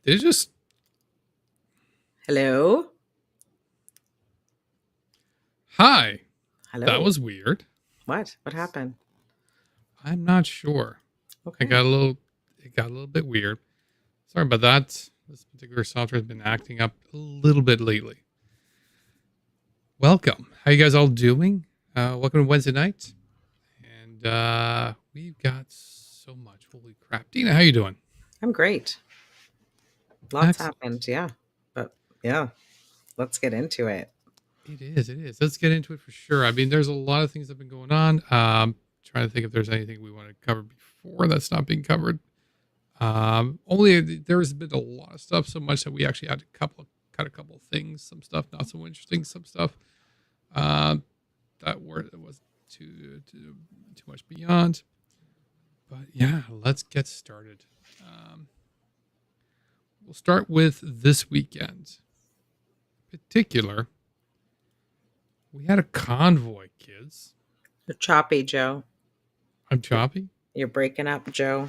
It just... Hello? Hi. Hello. That was weird. What? What happened? I'm not sure. Okay. It got a little bit weird. Sorry about that. This particular software has been acting up a little bit lately. Welcome. How you guys all doing? Welcome to Wednesday night. And we've got so much. Holy crap. Deana, how you doing? I'm great. Lots Excellent. happened, yeah. But yeah, let's get into it. It is. Let's get into it for sure. I mean, there's a lot of things that have been going on. Trying to think if there's anything we want to cover before that's not being covered. Only there's been a lot of stuff, so much that we actually had to cut a couple of things, some stuff not so interesting, some stuff that was too much beyond. But yeah, let's get started. We'll start with this weekend. In particular, we had a convoy, kids. You're choppy, Joe. I'm choppy? You're breaking up, Joe.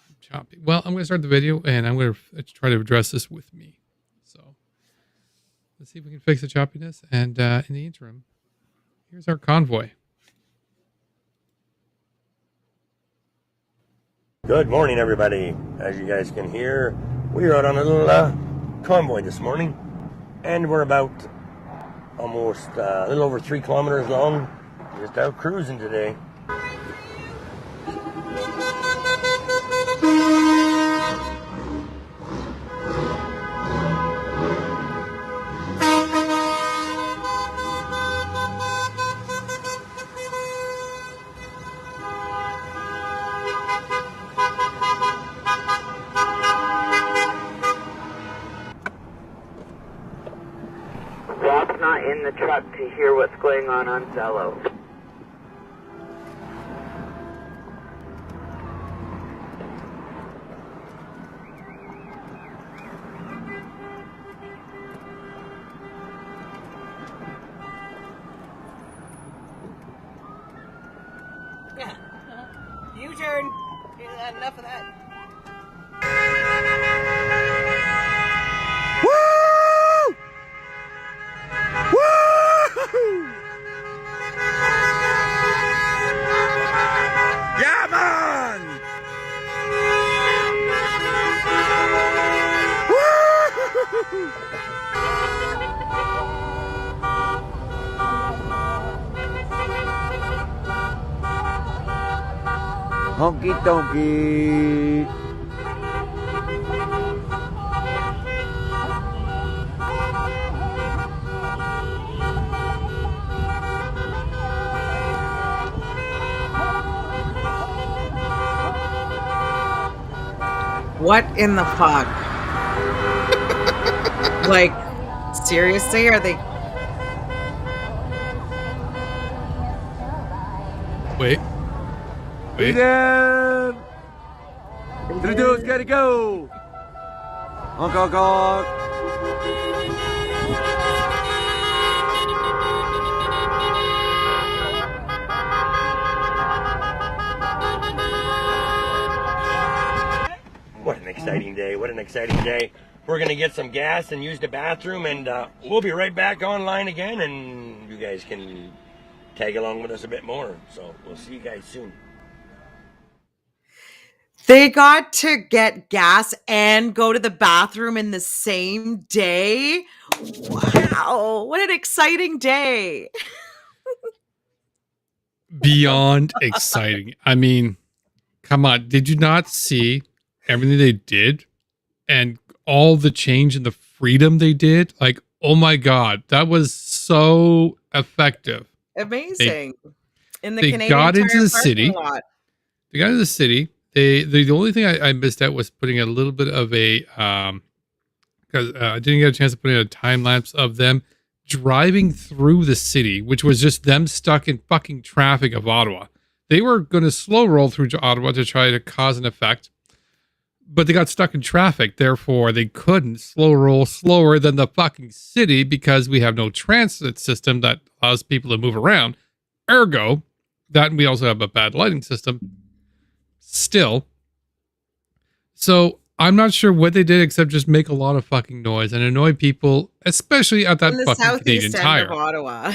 I'm choppy. Well, I'm going to start the video, and I'm going to try to address this with me. So, let's see if we can fix the choppiness. And in the interim, here's our convoy. Good morning, everybody. As you guys can hear, we are out on a little convoy this morning, and we're about almost a little over 3 kilometers long, just out cruising today. Rob's not in the truck to hear what's going on Zello. Yeah. U-turn. Enough of that. Woo! Woo! Yeah, man! Woo! Honky donkey. What in the fuck? Like, seriously? Are they... Wait. Freedom! Trudeau's gotta go! Honk, honk, honk! What an exciting day, what an exciting day. We're gonna get some gas and use the bathroom, and we'll be right back online again, and you guys can tag along with us a bit more. So we'll see you guys soon. They got to get gas and go to the bathroom in the same day? Wow. What an exciting day. Beyond exciting. I mean, come on. Did you not see everything they did and all the change and the freedom they did? Like, oh my God, that was so effective. Amazing. In the They Canadian got into Tire the parking city. lot. They got into the city. The only thing I missed out was putting a little bit of a, because I didn't get a chance to put in a time lapse of them driving through the city, which was just them stuck in fucking traffic of Ottawa. They were going to slow roll through to Ottawa to try to cause an effect, but they got stuck in traffic. Therefore, they couldn't slow roll slower than the fucking city because we have no transit system that allows people to move around. Ergo, that, and we also have a bad lighting system. Still, so I'm not sure what they did except just make a lot of fucking noise and annoy people, especially at that In the fucking Canadian southeast end Tire. of Ottawa.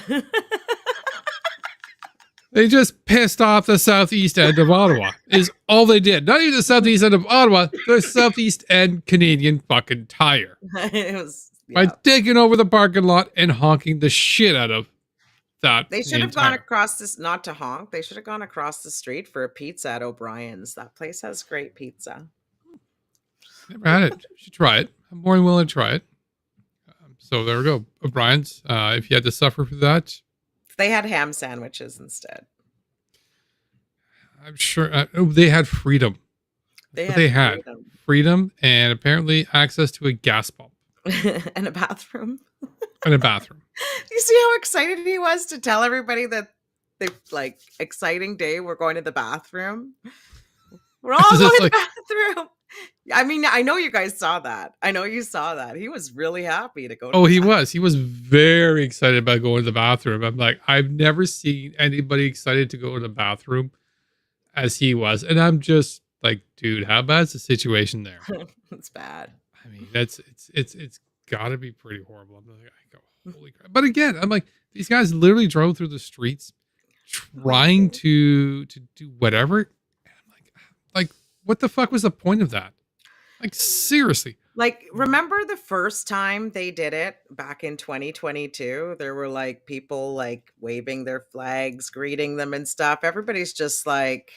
They just pissed off the southeast end of Ottawa, is all they did. Not even the southeast end of Ottawa, the southeast end Canadian fucking Tire. It was, By taking over the parking lot and honking the shit out of that. They should have Canadian gone Tire. across this, not to honk. They should have gone across the street for a pizza at O'Brien's. That place has great pizza. Never had it. You should try it. I'm more than willing to try it. So there we go. O'Brien's. If you had to suffer for that, They had ham sandwiches instead. I'm sure they had freedom. They had freedom and apparently access to a gas pump and a bathroom. and a bathroom. You see how excited he was to tell everybody that the exciting day we're going to the bathroom. We're all going to the bathroom. I mean, I know you guys saw that. I know you saw that. He was really happy to go. He was. He was very excited about going to the bathroom. I'm like, I've never seen anybody excited to go to the bathroom as he was. And I'm just like, dude, how bad's the situation there? It's bad. I mean, it's gotta be pretty horrible. I'm like, I go, holy crap. But again, I'm like, these guys literally drove through the streets trying to do whatever. And I'm like, what the fuck was the point of that? Like, seriously. Like, remember the first time they did it back in 2022? There were like people like waving their flags, greeting them and stuff. Everybody's just like,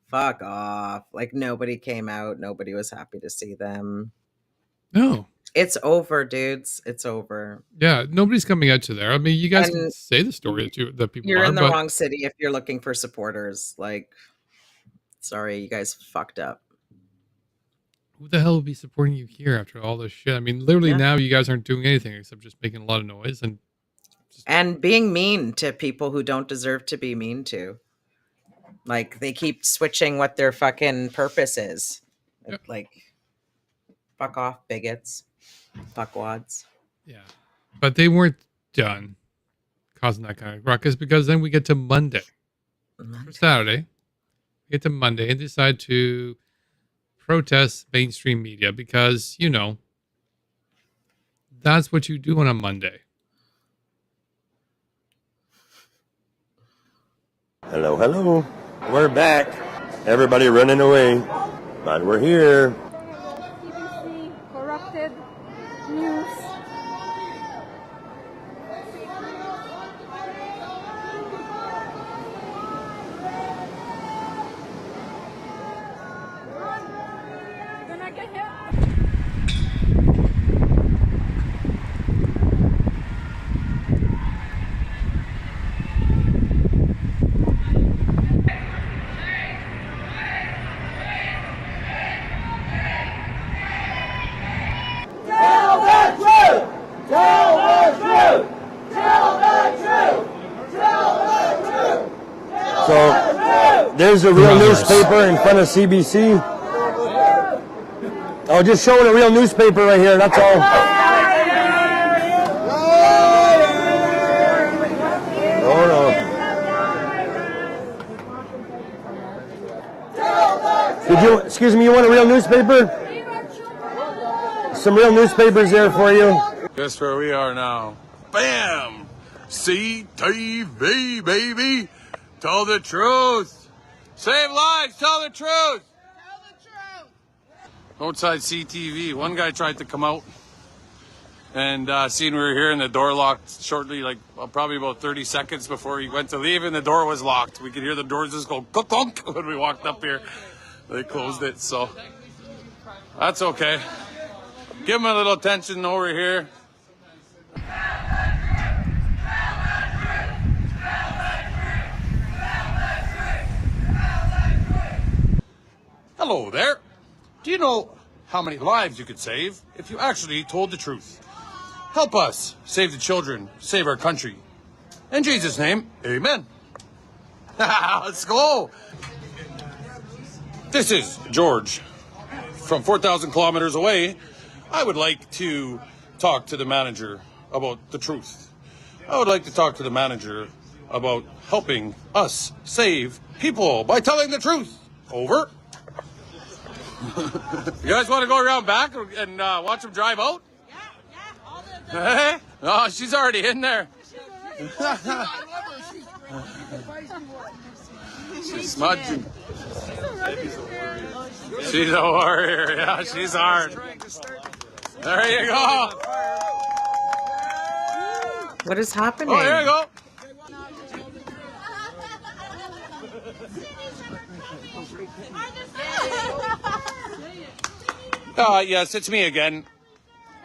fuck off. Like, nobody came out. Nobody was happy to see them. No. It's over, dudes. It's over. Yeah, nobody's coming out to there. I mean, you guys can say the story that people You're are, in the wrong city if you're looking for supporters. Like, sorry, you guys fucked up. Who the hell would be supporting you here after all this shit? I mean, literally now you guys aren't doing anything except just making a lot of noise and being mean to people who don't deserve to be mean to. Like, they keep switching what their fucking purpose is. Yep. Like, fuck off, bigots, fuckwads. Yeah, but they weren't done causing that kind of ruckus because then we get to Monday. Saturday, we get to Monday and decide to protest mainstream media because, you know, that's what you do on a Monday. Hello, hello. We're back. Everybody running away. But we're here. BBC corrupted news. Gonna get hit. So there's a real newspaper in front of CBC. Oh, just showing a real newspaper right here, that's all. Oh no. Did you, excuse me, you want a real newspaper? Some real newspapers there for you. Guess where we are now? Bam! CTV, baby! Tell the truth! Save lives! Tell the truth! Tell the truth! Outside CTV, one guy tried to come out and seen we were here and the door locked shortly, like probably about 30 seconds before he went to leave and the door was locked. We could hear the doors just go clunk clunk when we walked up here. They closed it, so that's okay. Give him a little attention over here. Hello there. Do you know how many lives you could save if you actually told the truth? Help us save the children, save our country. In Jesus' name, amen. Let's go. This is George. From 4,000 kilometers away, I would like to talk to the manager about the truth. I would like to talk to the manager about helping us save people by telling the truth. Over. You guys want to go around back and watch them drive out? Hey? Oh, she's already in there. She's smudging. She's a warrior. Yeah, she's hard. There you go. What is happening? Oh, there you go. Yes, it's me again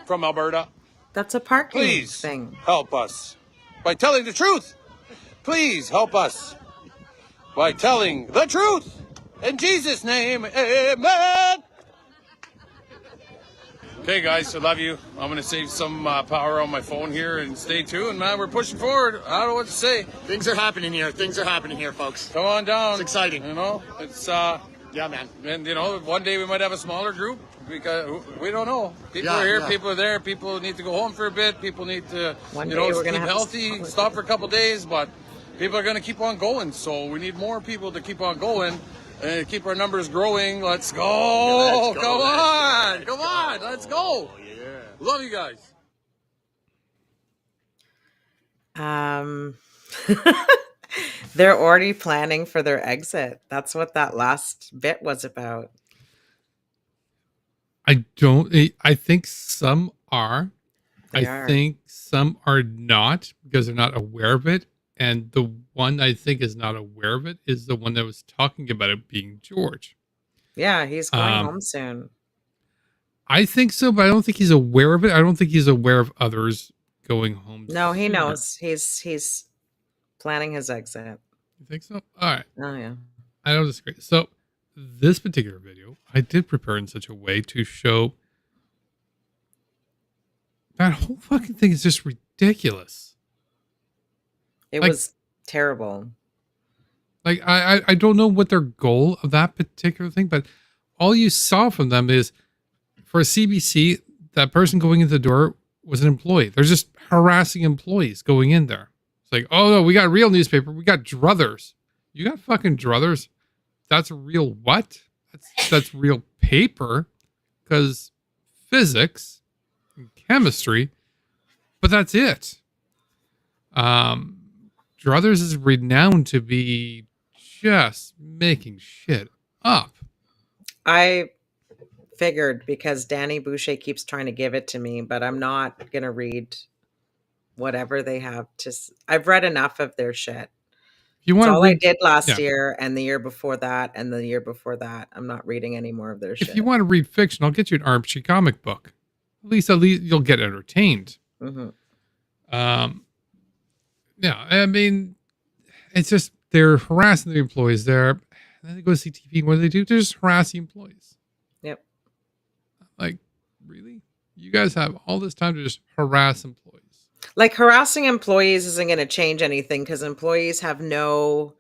from Alberta. That's a parking Please thing. help us by telling the truth. Please help us by telling the truth. In Jesus' name, amen. Okay, guys, I love you. I'm going to save some power on my phone here and stay tuned, man. We're pushing forward. I don't know what to say. Things are happening here. Things are happening here, folks. Come on down. It's exciting. You know, it's, Yeah, man. and, you know, one day we might have a smaller group because we don't know. People Yeah, are here, yeah. people are there. People need to go home for a bit. People need to, One you day know, we're keep gonna have a healthy, smaller stop for a couple days, but people are going to keep on going. So we need more people to keep on going and keep our numbers growing. Let's go. Let's go, Come let's on. Come on. Let's go. Love you guys. They're already planning for their exit. That's what that last bit was about. I think some are. They I are. think some are not because they're not aware of it. And the one I think is not aware of it is the one that was talking about it being George. Yeah, he's going Um, home soon. I think so, but I don't think he's aware of it. I don't think he's aware of others going home. No, he sooner. knows. He's planning his exit. You think so? All right. Oh yeah. I don't disagree. So this particular video, I did prepare in such a way to show that whole fucking thing is just ridiculous. It Like- was terrible. Like I don't know what their goal of that particular thing, but all you saw from them is for a CBC, that person going in the door was an employee. They're just harassing employees going in there. It's like, oh no, we got real newspaper. We got druthers. You got fucking druthers. That's real what? That's real paper because physics and chemistry, but that's it. Druthers is renowned to be just making shit up. I figured because Danny Boucher keeps trying to give it to me, but I'm not gonna read whatever they have to. I've read enough of their shit. If you That's want to all I read, did last yeah. year and the year before that and the year before that. I'm not reading any more of their shit. if you want to read fiction, I'll get you an Archie comic book. At least you'll get entertained. Mhm. Yeah, I mean, it's just they're harassing the employees there. And then they go to CTV. What do they do? They're just harassing employees. Yep. Like, really? You guys have all this time to just harass employees? Like harassing employees isn't going to change anything because employees have no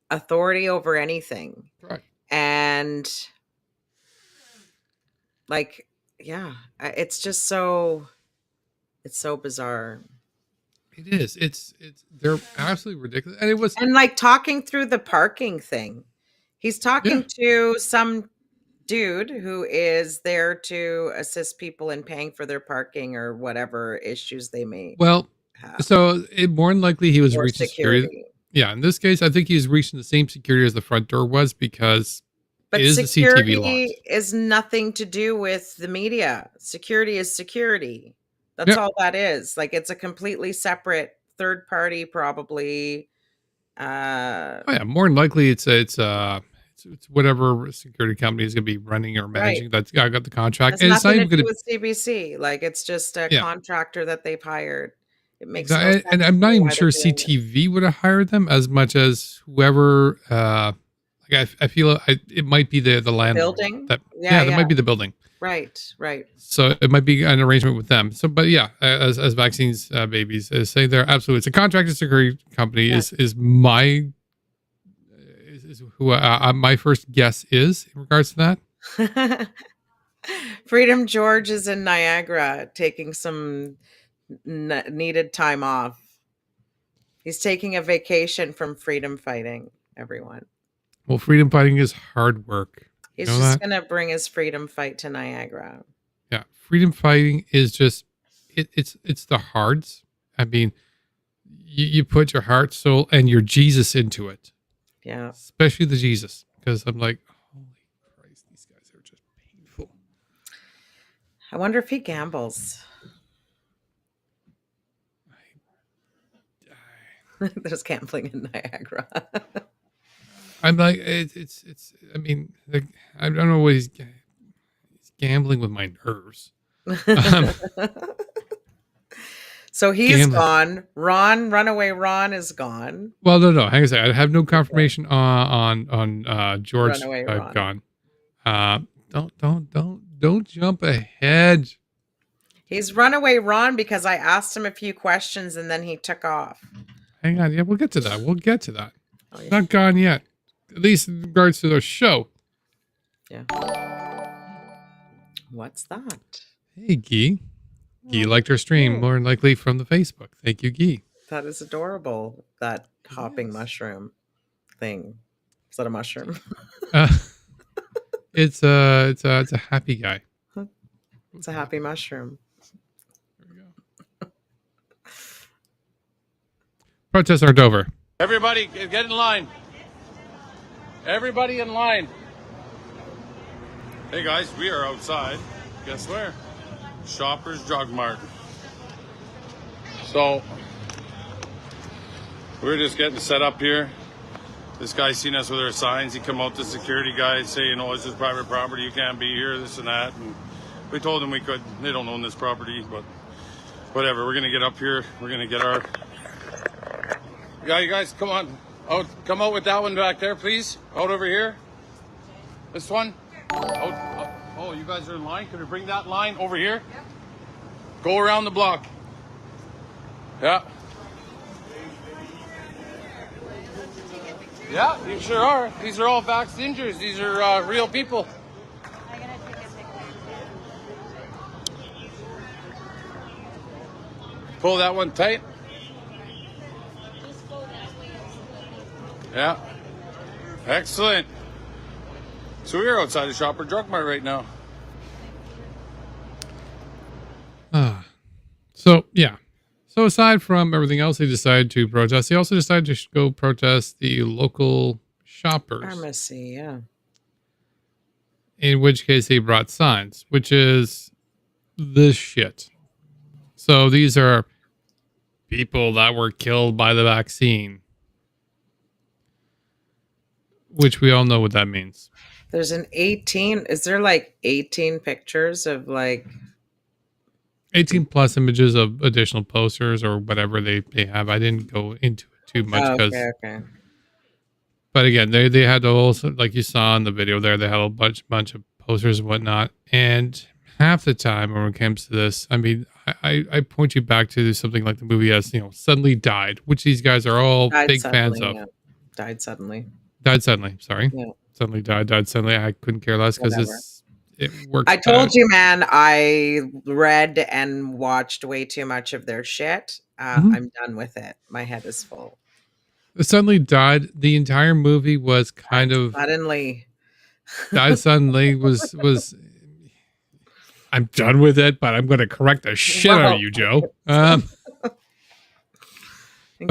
authority over anything. Right. And like, yeah, it's just it's so bizarre. It is. It's they're absolutely ridiculous. And it was And like talking through the parking thing, he's talking to some dude who is there to assist people in paying for their parking or whatever issues they may well, have. so it more than likely he was Or reaching security. Yeah, in this case, I think he was reaching the same security as the front door was because But it is the CTV security launch. is nothing to do with the media. Security is security. That's Yep. all that is. Like it's a completely separate third party, probably. Oh yeah, more than likely it's whatever security company is going to be running or managing that's got the contract, Has and it's not nothing even to do going to. with CBC. Like it's just a Yeah. contractor that they've hired. It makes no Exactly. sense And I'm to not me even why sure they're doing it. CTV would have hired them as much as whoever. Like I feel it might be the landlord. Building? That Yeah, that yeah. might be the building. Right. So it might be an arrangement with them. So, but yeah, as vaccines babies say, they're absolutely. It's a contracted security company. Yeah. Is my is who my first guess is in regards to that. Freedom George is in Niagara taking some needed time off. He's taking a vacation from freedom fighting, everyone. Well, freedom fighting is hard work. He's You know just that? gonna bring his freedom fight to Niagara. Yeah, freedom fighting is just it's the hearts. I mean, you put your heart, soul, and your Jesus into it, Yeah. especially the Jesus, because I'm like, holy Christ, these guys are just painful. I wonder if he gambles. There's gambling in Niagara. I'm like, it's. I mean, like, I don't know what he's gambling with my nerves. So he's Gambling. gone. Runaway Ron is gone. Well, no. Hang on a second. I have no confirmation on George. Runaway I've Ron. gone. Don't jump ahead. He's Runaway Ron because I asked him a few questions and then he took off. Hang on. Yeah, we'll get to that. Oh, It's yeah. not gone yet. At least in regards to the show. Yeah. What's that? Hey, Guy. Guy liked our stream, more than likely from the Facebook. Thank you, Guy. That is adorable. That hopping mushroom thing. Is that a mushroom? It's a happy guy. It's a happy mushroom. There we go. Protests aren't over. Everybody, get in line. Everybody in line. Hey guys, we are outside. Guess where? Shoppers Drug Mart. So, we're just getting set up here. This guy seen us with our signs. He come out to security guy saying, "Oh, this is private property. You can't be here, this and that." And we told him we could. They don't own this property, but whatever. We're gonna get up here. We're gonna get our... Yeah, you guys, come on. Out, come out with that one back there, please. Out over here. This one. Oh, you guys are in line. Could we bring that line over here? Yep. Go around the block. Yeah. Yeah, you sure are. These are all vaccines. These are real people. Pull that one tight. Yeah. Excellent. So we're outside the Shopper Drug Mart right now. So, yeah. So aside from everything else they decided to protest, they also decided to go protest the local shoppers. Pharmacy, yeah. In which case they brought signs, which is this shit. So these are people that were killed by the vaccine. Which we all know what that means. There's an 18. Is there like 18 pictures of like 18 plus images of additional posters or whatever they have. I didn't go into it too much because, okay. but again, they had the whole, like you saw in the video there, they had a bunch of posters and whatnot. And half the time when it comes to this, I mean, I point you back to something like the movie as, Suddenly Died, which these guys are all big fans of. Yeah. Died suddenly. Died suddenly. Sorry. Yeah. Suddenly died suddenly. I couldn't care less because it worked. I told you, man, I read and watched way too much of their shit. I'm done with it. My head is full. Suddenly Died. The entire movie was kind of suddenly. Died suddenly was. I'm done with it, but I'm going to correct the shit out of you, Joe. But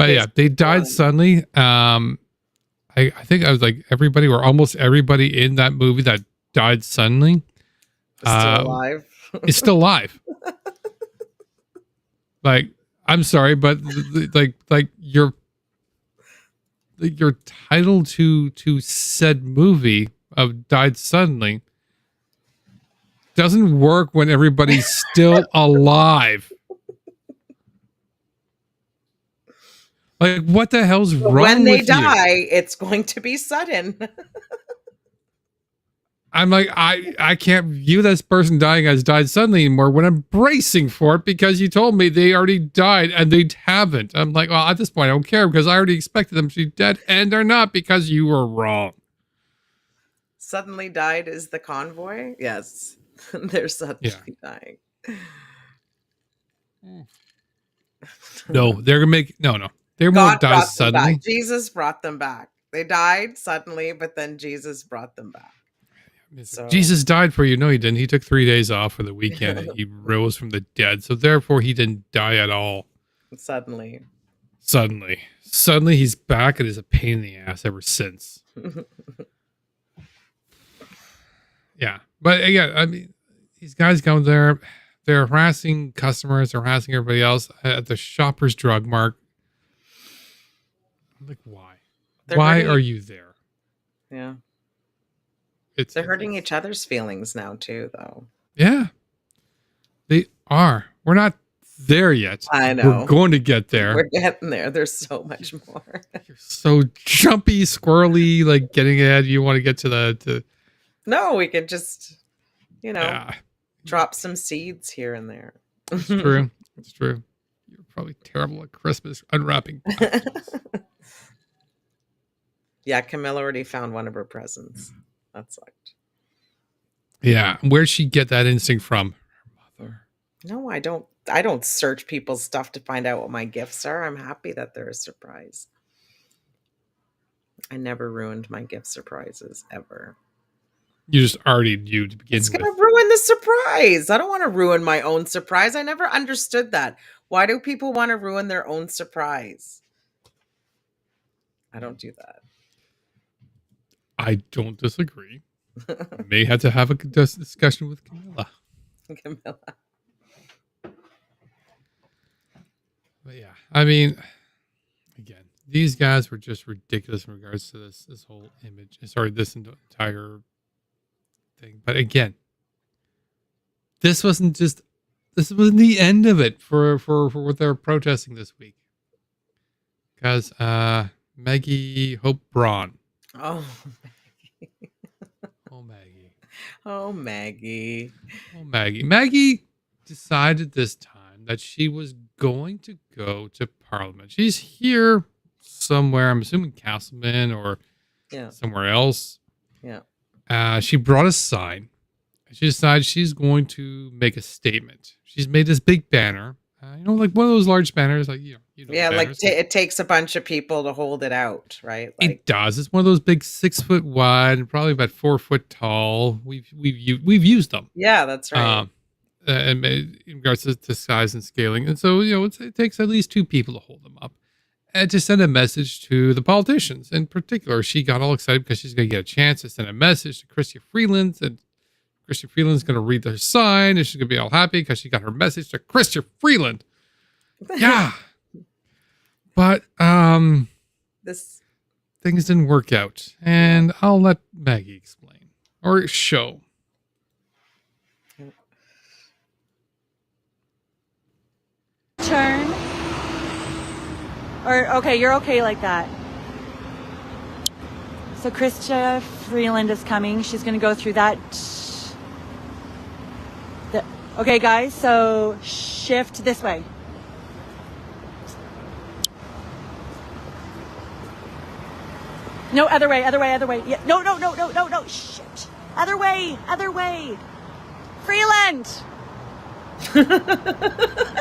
yeah, they died suddenly. I think I was like everybody or almost everybody in that movie that died suddenly. Still alive. Is still alive. Like, I'm sorry, but like your title to said movie of died suddenly doesn't work when everybody's still alive. Like, what the hell's wrong when they with die, you? it's going to be sudden. I'm like, I can't view this person dying as died suddenly anymore when I'm bracing for it because you told me they already died and they haven't. I'm like, well, at this point, I don't care because I already expected them to be dead and they're not because you were wrong. Suddenly Died is the Convoy? Yes. They're suddenly dying. No, they're going to make, no. They won't die suddenly. Jesus brought them back. They died suddenly, but then Jesus brought them back. So Jesus died for you. No, he didn't. He took 3 days off for the weekend and he rose from the dead. So therefore he didn't die at all. suddenly. Suddenly he's back and is a pain in the ass ever since. Yeah. But again, I mean, these guys go there, they're harassing customers, they're harassing everybody else at the Shoppers Drug Mart. I'm like, why? Why are you there? Yeah. They're hurting each other's feelings now too, though. Yeah. They are. We're not there yet. I know. We're going to get there. We're getting there. There's so much more. You're so jumpy, squirrely, like getting ahead. You want to get to the No, we could just, drop some seeds here and there. It's true. It's true. You're probably terrible at Christmas unwrapping packages. Yeah, Camilla already found one of her presents. That sucked. Yeah. Where'd she get that instinct from? Her mother. No, I don't search people's stuff to find out what my gifts are. I'm happy that they're a surprise. I never ruined my gift surprises ever. You just already knew to begin It's with. going to ruin the surprise. I don't want to ruin my own surprise. I never understood that. Why do people want to ruin their own surprise? I don't do that. I don't disagree. May have to have a discussion with Camilla. Camilla. But yeah, I mean, again, these guys were just ridiculous in regards to this whole image. Sorry, this entire thing. But again, this wasn't the end of it for what they're protesting this week. Because Maggie Hope Braun. Oh, Maggie. Oh, Maggie. Oh, Maggie. Oh, Maggie. Maggie decided this time that she was going to go to Parliament. She's here somewhere. I'm assuming Castleman or somewhere else. Yeah. She brought a sign. She decided she's going to make a statement. She's made this big banner. Like one of those large banners, like like it takes a bunch of people to hold it out, right? Like, it does. It's one of those big 6 foot wide and probably about 4 foot tall. We've used them. Yeah, that's right. And in regards to size and scaling, and so it takes at least 2 people to hold them up, and to send a message to the politicians. In particular, she got all excited because she's going to get a chance to send a message to Chrystia Freeland, and Chrystia Freeland's going to read their sign, and she's going to be all happy because she got her message to Chrystia Freeland. Yeah. But this things didn't work out, and I'll let Maggie explain or show. Turn. Or okay, you're okay like that. So Chrystia Freeland is coming. She's going to go through that. Okay, guys. So shift this way. No, other way. Yeah. No. Shit. Other way. Freeland.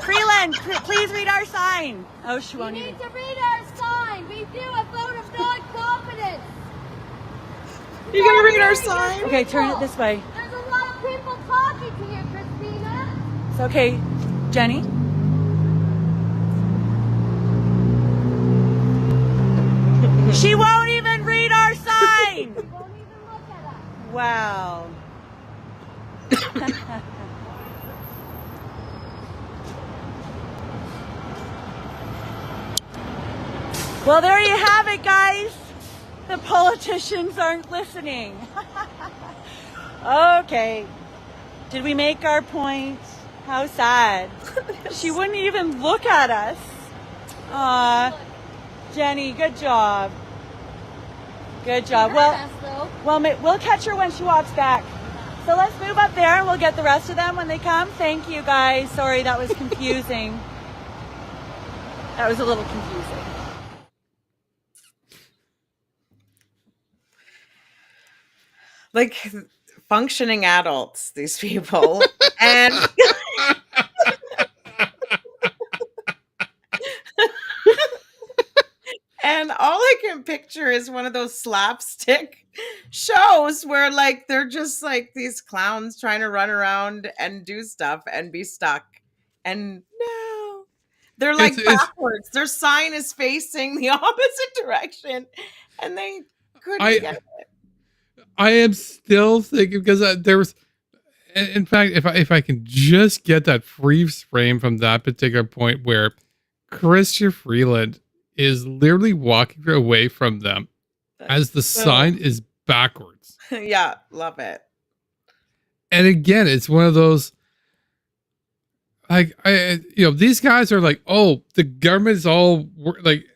Freeland, please read our sign. Oh, she won't even. You need to read our sign. We do a vote of non-confidence. You're going to read our sign? Okay, turn it this way. There's a lot of people talking to you, Christina. It's okay, Jenny. She won't even read our sign. She won't even look at us. Wow. Well, there you have it, guys. The politicians aren't listening. Okay. Did we make our point? How sad. She wouldn't even look at us. Aw. Jenny, good job. Good job. Well, we'll catch her when she walks back. So let's move up there and we'll get the rest of them when they come. Thank you, guys. Sorry, that was confusing. That was a little confusing. Like functioning adults, these people. And and all I second picture is one of those slapstick shows where like they're just like these clowns trying to run around and do stuff and be stuck. And no, they're like backwards. Their sign is facing the opposite direction, and they couldn't get it. I am still thinking because there was, in fact, if I can just get that freeze frame from that particular point where Christian Freeland is literally walking away from them as the sign is backwards. Yeah, love it. And again, it's one of those, like, these guys are like, oh, the government is all like,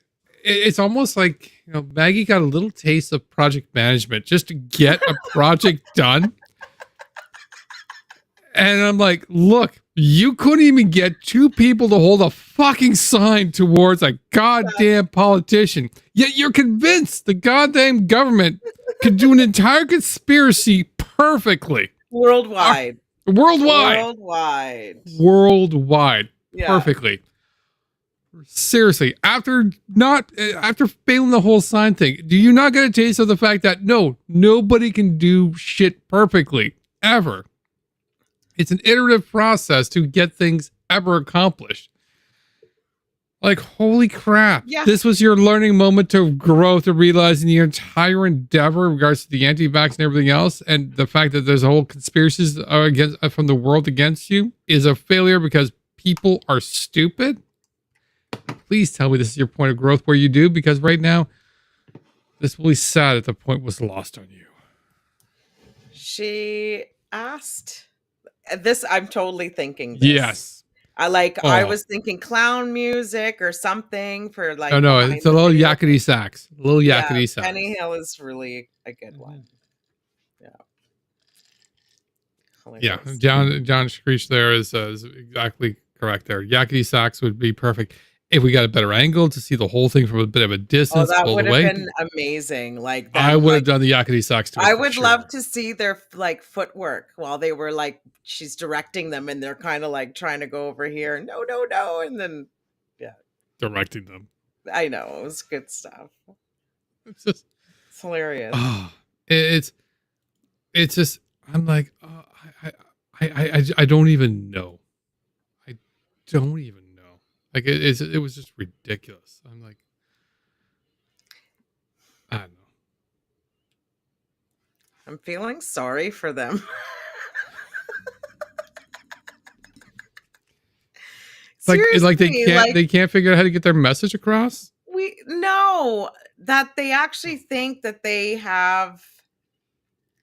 it's almost like, Maggie got a little taste of project management just to get a project done. And I'm like, look, you couldn't even get two people to hold a fucking sign towards a goddamn politician. Yet you're convinced the goddamn government could do an entire conspiracy perfectly. Worldwide. Worldwide. Yeah. Perfectly. Seriously, after failing the whole sign thing, do you not get a taste of the fact that no, nobody can do shit perfectly ever? It's an iterative process to get things ever accomplished. Like, holy crap. Yeah. This was your learning moment to growth, to realizing the entire endeavor in regards to the anti-vax and everything else. And the fact that there's a whole conspiracies from the world against you is a failure because people are stupid. Please tell me this is your point of growth where you do, because right now, this will be sad that the point was lost on you. She asked... This, I'm totally thinking this. Yes. I was thinking clown music or something for like. No, it's a little yakety sax. A little yakety sax. Penny Hill is really a good one. Yeah. Hilarious. Yeah. John Screech there is exactly correct there. Yakety sax would be perfect. If we got a better angle to see the whole thing from a bit of a distance, that would have been amazing. Like that, I would have done the yakety sax too. I would love to see their like footwork while they were like, she's directing them, and they're kind of like trying to go over here. No, and then directing them. I know, it was good stuff. It's hilarious. It's just, I'm like, I don't even know. I don't even know. Like it was just ridiculous. I'm like, I don't know. I'm feeling sorry for them. It's like they can't figure out how to get their message across. We know that they actually think that they have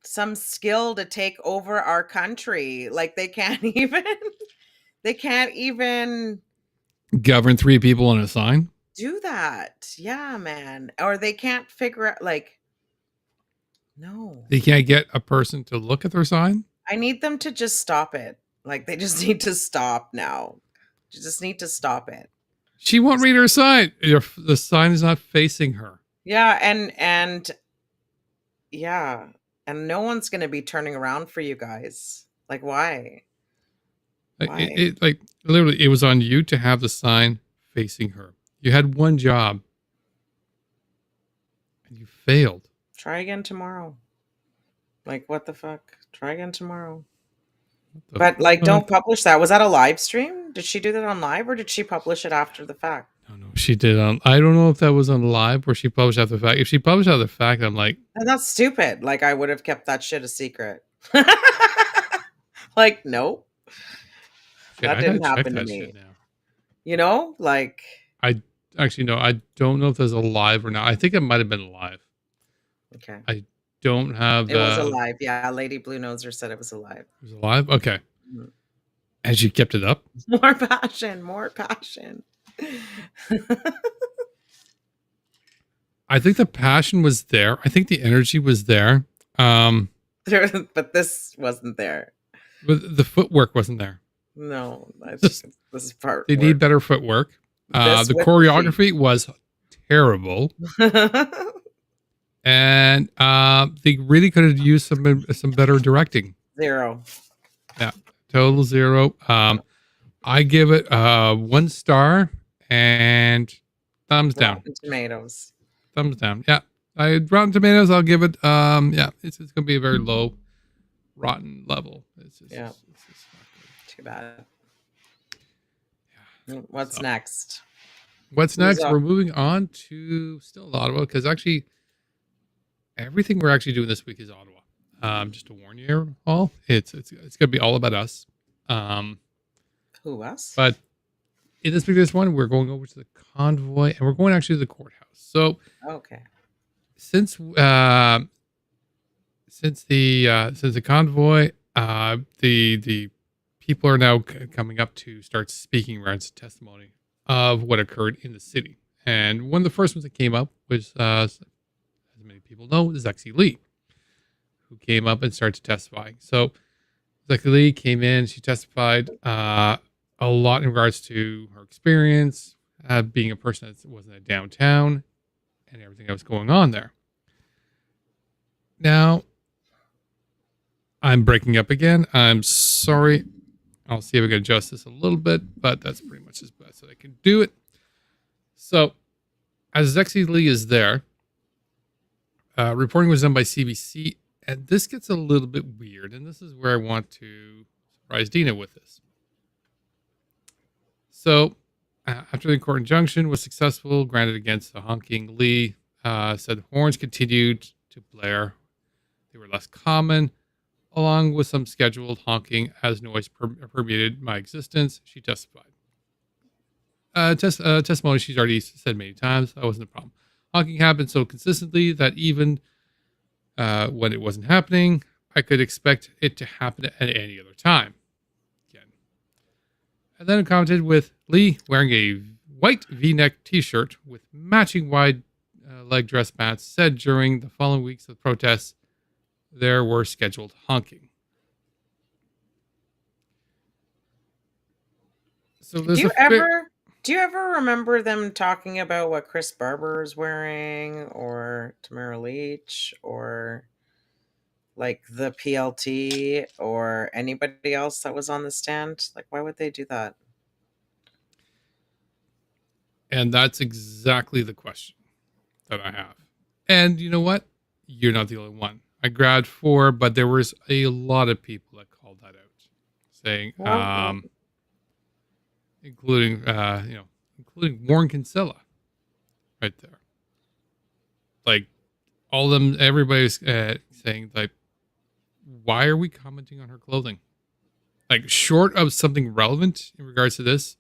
some skill to take over our country. Like they can't even govern 3 people on a sign. Do that. Yeah, man. Or they can't figure out no. They can't get a person to look at their sign. I need them to just stop it. Like they just need to stop now. You just need to stop it. She won't read her sign. The sign is not facing her. Yeah, and no one's going to be turning around for you guys. Like why? Like literally, it was on you to have the sign facing her. You had one job, and you failed. Try again tomorrow. Like what the fuck? Try again tomorrow. But like, don't publish that. Was that a live stream? Did she do that on live, or did she publish it after the fact? No, she did on. I don't know if that was on live or she published after the fact. If she published after the fact, I'm like, and that's stupid. Like I would have kept that shit a secret. Like nope. That didn't happen to me. Like I actually no, I don't know if there's a live or not. I think it might have been live. Okay. I don't have. It was alive. Yeah, Lady Blue Noser said it was alive. It was alive. Okay. Mm-hmm. And she kept it up. More passion. I think the passion was there. I think the energy was there. But this wasn't there. But the footwork wasn't there. No, this is part. They need better footwork. The choreography was terrible, and they really could have used some better directing. 0. Yeah, total 0. I give it 1 star and thumbs down. Tomatoes. thumbs down. Yeah, Rotten Tomatoes. I'll give it. Yeah, it's gonna be a very low rotten level. It's just, Yeah. it's just not good. Too bad. Yeah. What's So, next? what's Who's next? up? We're moving on to still Ottawa because actually everything we're actually doing this week is Ottawa. Just to warn you all, it's gonna be all about us. Who, us? But in this previous one, we're going over to the Convoy, and we're going actually to the courthouse. So Okay. since the Convoy, the people are now coming up to start speaking around testimony of what occurred in the city. And one of the first ones that came up was, as many people know, Zexi Li, who came up and started testifying. So Zexi Li came in, she testified a lot in regards to her experience being a person that wasn't at downtown and everything that was going on there. Now, I'm breaking up again. I'm sorry. I'll see if I can adjust this a little bit, but that's pretty much as best that I can do it. So, as Zexi Li is there, reporting was done by CBC, and this gets a little bit weird, and this is where I want to surprise Deana with this. So, after the court injunction was successful, granted against the honking, Li said horns continued to blare. They were less common, along with some scheduled honking as noise permeated my existence, she testified. Testimony she's already said many times, that wasn't a problem. Honking happened so consistently that even when it wasn't happening, I could expect it to happen at any other time. Again. And then it commented with Li wearing a white V-neck t-shirt with matching wide leg dress pants, said during the following weeks of protests, there were scheduled honking. So Do you ever remember them talking about what Chris Barber is wearing, or Tamara Leach, or like the PLT, or anybody else that was on the stand? Like, why would they do that? And that's exactly the question that I have. And you know what? You're not the only one. I grabbed 4, but there was a lot of people that called that out, saying, including Warren Kinsella, right there. Like all of them, everybody's saying like, why are we commenting on her clothing? Like short of something relevant in regards to this,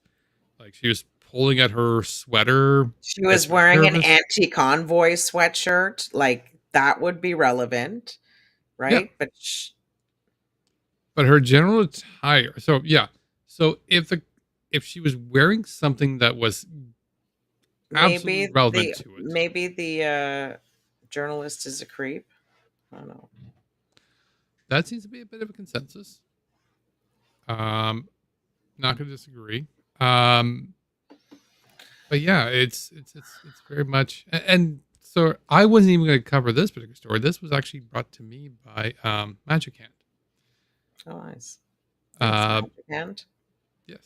like she was pulling at her sweater. She was wearing an anti-convoy sweatshirt. Like that would be relevant, right? Yeah. But her general attire. So yeah. So if she was wearing something that was absolutely relevant to it, maybe the journalist is a creep. I don't know. That seems to be a bit of a consensus. Not going to disagree. But yeah, it's very much, and so I wasn't even going to cover this particular story. This was actually brought to me by Magic Hand. Oh, nice. Magic Hand. Yes,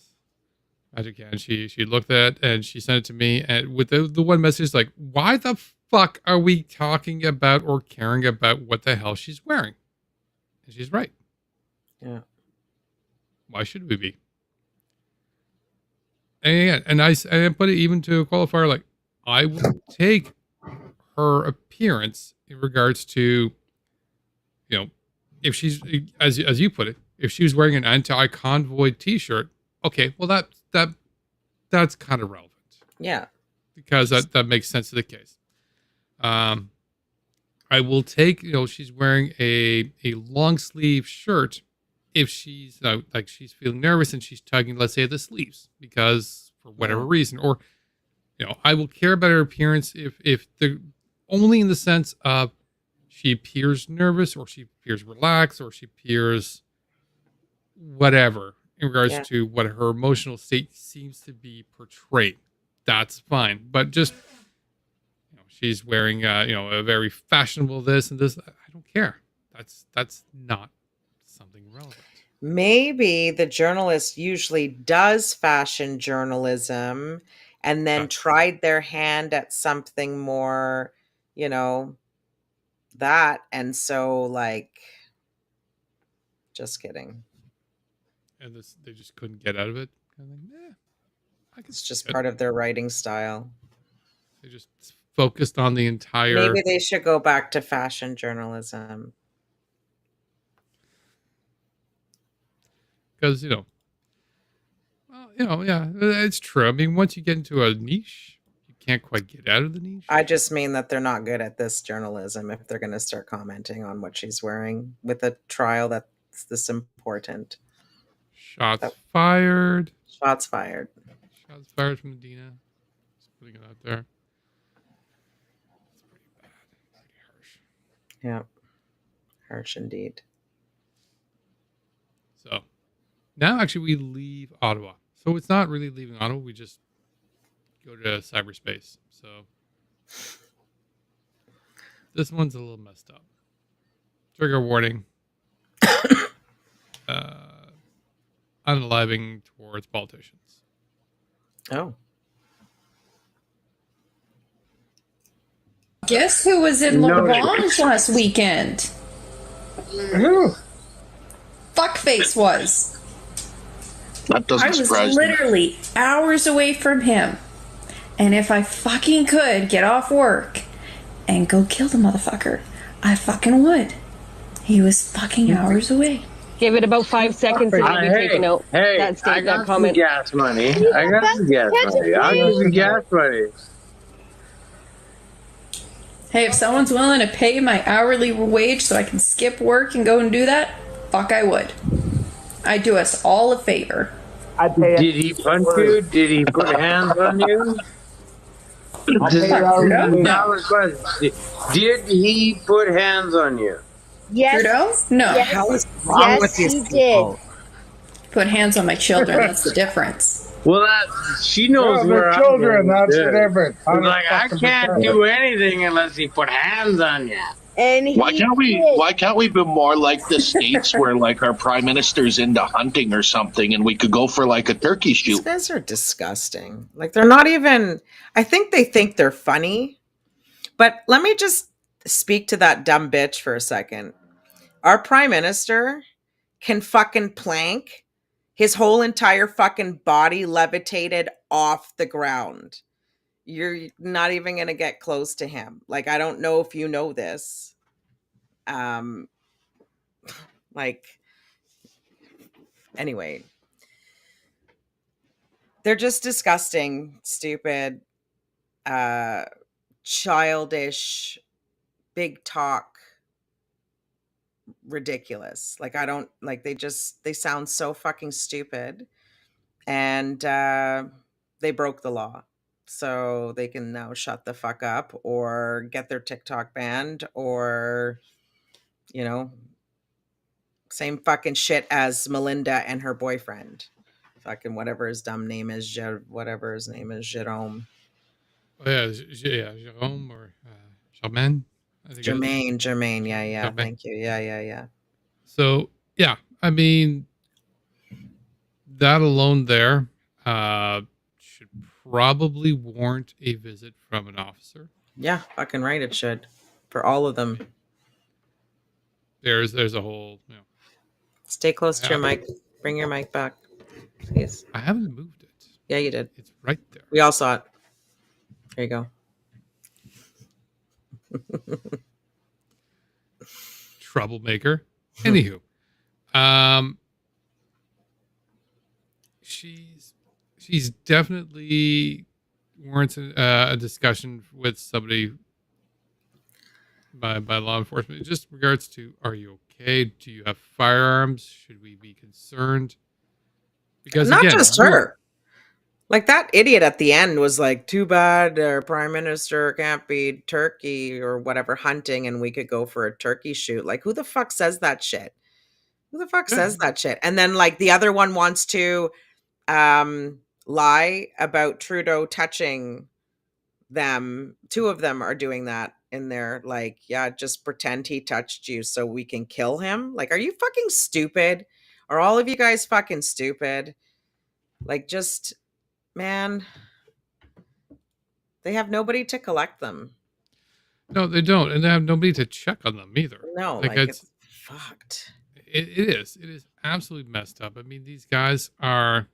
Magic Hand. She looked at it and she sent it to me, and with the one message like, "Why the fuck are we talking about or caring about what the hell she's wearing?" And she's right. Yeah. Why should we be? And I put it even to a qualifier like, I will take her appearance in regards to, if she's, as you put it, if she was wearing an anti-convoy t-shirt, okay, well that's kind of relevant. Yeah. Because that makes sense to the case. I will take, she's wearing a long sleeve shirt if she's she's feeling nervous and she's tugging, let's say, at the sleeves because for whatever reason, or, I will care about her appearance if the only in the sense of she appears nervous or she appears relaxed or she appears whatever in regards to what her emotional state seems to be portraying. That's fine. But just, she's wearing, a very fashionable this and this. I don't care. That's not something relevant. Maybe the journalist usually does fashion journalism and then Gotcha. tried their hand at something more, you know, that. And so, like, just kidding. And they just couldn't get out of it. Kind of like, I can It's see just it. part of their writing style. They just focused on the entire. Maybe they should go back to fashion journalism. Because, well, yeah, it's true. I mean, once you get into a niche, you can't quite get out of the niche. I just mean that they're not good at this journalism if they're going to start commenting on what she's wearing with a trial that's this important. Shots fired. Shots fired. Shots fired from Deana. Just putting it out there. It's pretty bad. Pretty harsh. Yeah. Harsh indeed. So now actually we leave Ottawa. So it's not really leaving Ottawa. We just go to cyberspace. So this one's a little messed up. Trigger warning. Unaliving towards politicians. Oh. Guess who was in L'Orange last weekend? Who? Fuckface was. That doesn't I was surprise me. literally hours away from him. And if I fucking could get off work and go kill the motherfucker, I fucking would. He was fucking hours away. Give it about 5 seconds and maybe take a note. Hey, that I statement, got that comment. some gas money. I got some gas money. I'll give you gas money. Hey, if someone's willing to pay my hourly wage so I can skip work and go and do that, fuck I would. I'd do us all a favor. Did he punch you? Did he put hands on you? Did he put hands on you? Yes. Trudeau? No. Yes, Hell is wrong with these he people? Put hands on my children, that's the difference. Well, she knows Well, where they're I'm children, going with that's the this. difference. Like, I can't do anything unless he put hands on you. And Why can't we be more like the States where like our prime minister's into hunting or something and we could go for like a turkey These shoot? guys are disgusting. Like, they're not even, I think they think they're funny. But let me just speak to that dumb bitch for a second. Our prime minister can fucking plank. His whole entire fucking body levitated off the ground. You're not even going to get close to him. Like, I don't know if you know this. Like, anyway. They're just disgusting, stupid, childish, big talk, ridiculous. Like, I don't, like, they sound so fucking stupid. And they broke the law. So they can now shut the fuck up or get their TikTok banned or, same fucking shit as Melinda and her boyfriend. Fucking whatever his dumb name is, Jerome. Oh yeah, Jerome or Germain. I think it is. Jermaine. Yeah. Germain. Thank you. Yeah. So yeah, I mean that alone there should probably warrant a visit from an officer. Yeah, fucking right. It should for all of them. There's a whole. Stay close to your mic. Bring your mic back, please. I haven't moved it. Yeah, you did. It's right there. We all saw it. There you go. Troublemaker. Anywho, she's definitely warrants a discussion with somebody by law enforcement. Just in regards to, are you okay? Do you have firearms? Should we be concerned? Because not again, just her. Like, that idiot at the end was like, too bad our prime minister can't be turkey or whatever hunting and we could go for a turkey shoot. Like, who the fuck says that shit? Who the fuck says that shit? And then, like, the other one wants to lie about Trudeau touching them. Two of them are doing that in there. Like, yeah, just pretend he touched you so we can kill him. Like, are you fucking stupid? Are all of you guys fucking stupid? Like, just... Man, They have nobody to collect them. No, they don't, and they have nobody to check on them either. No, like it's fucked. It is. It is absolutely messed up. I mean, these guys are.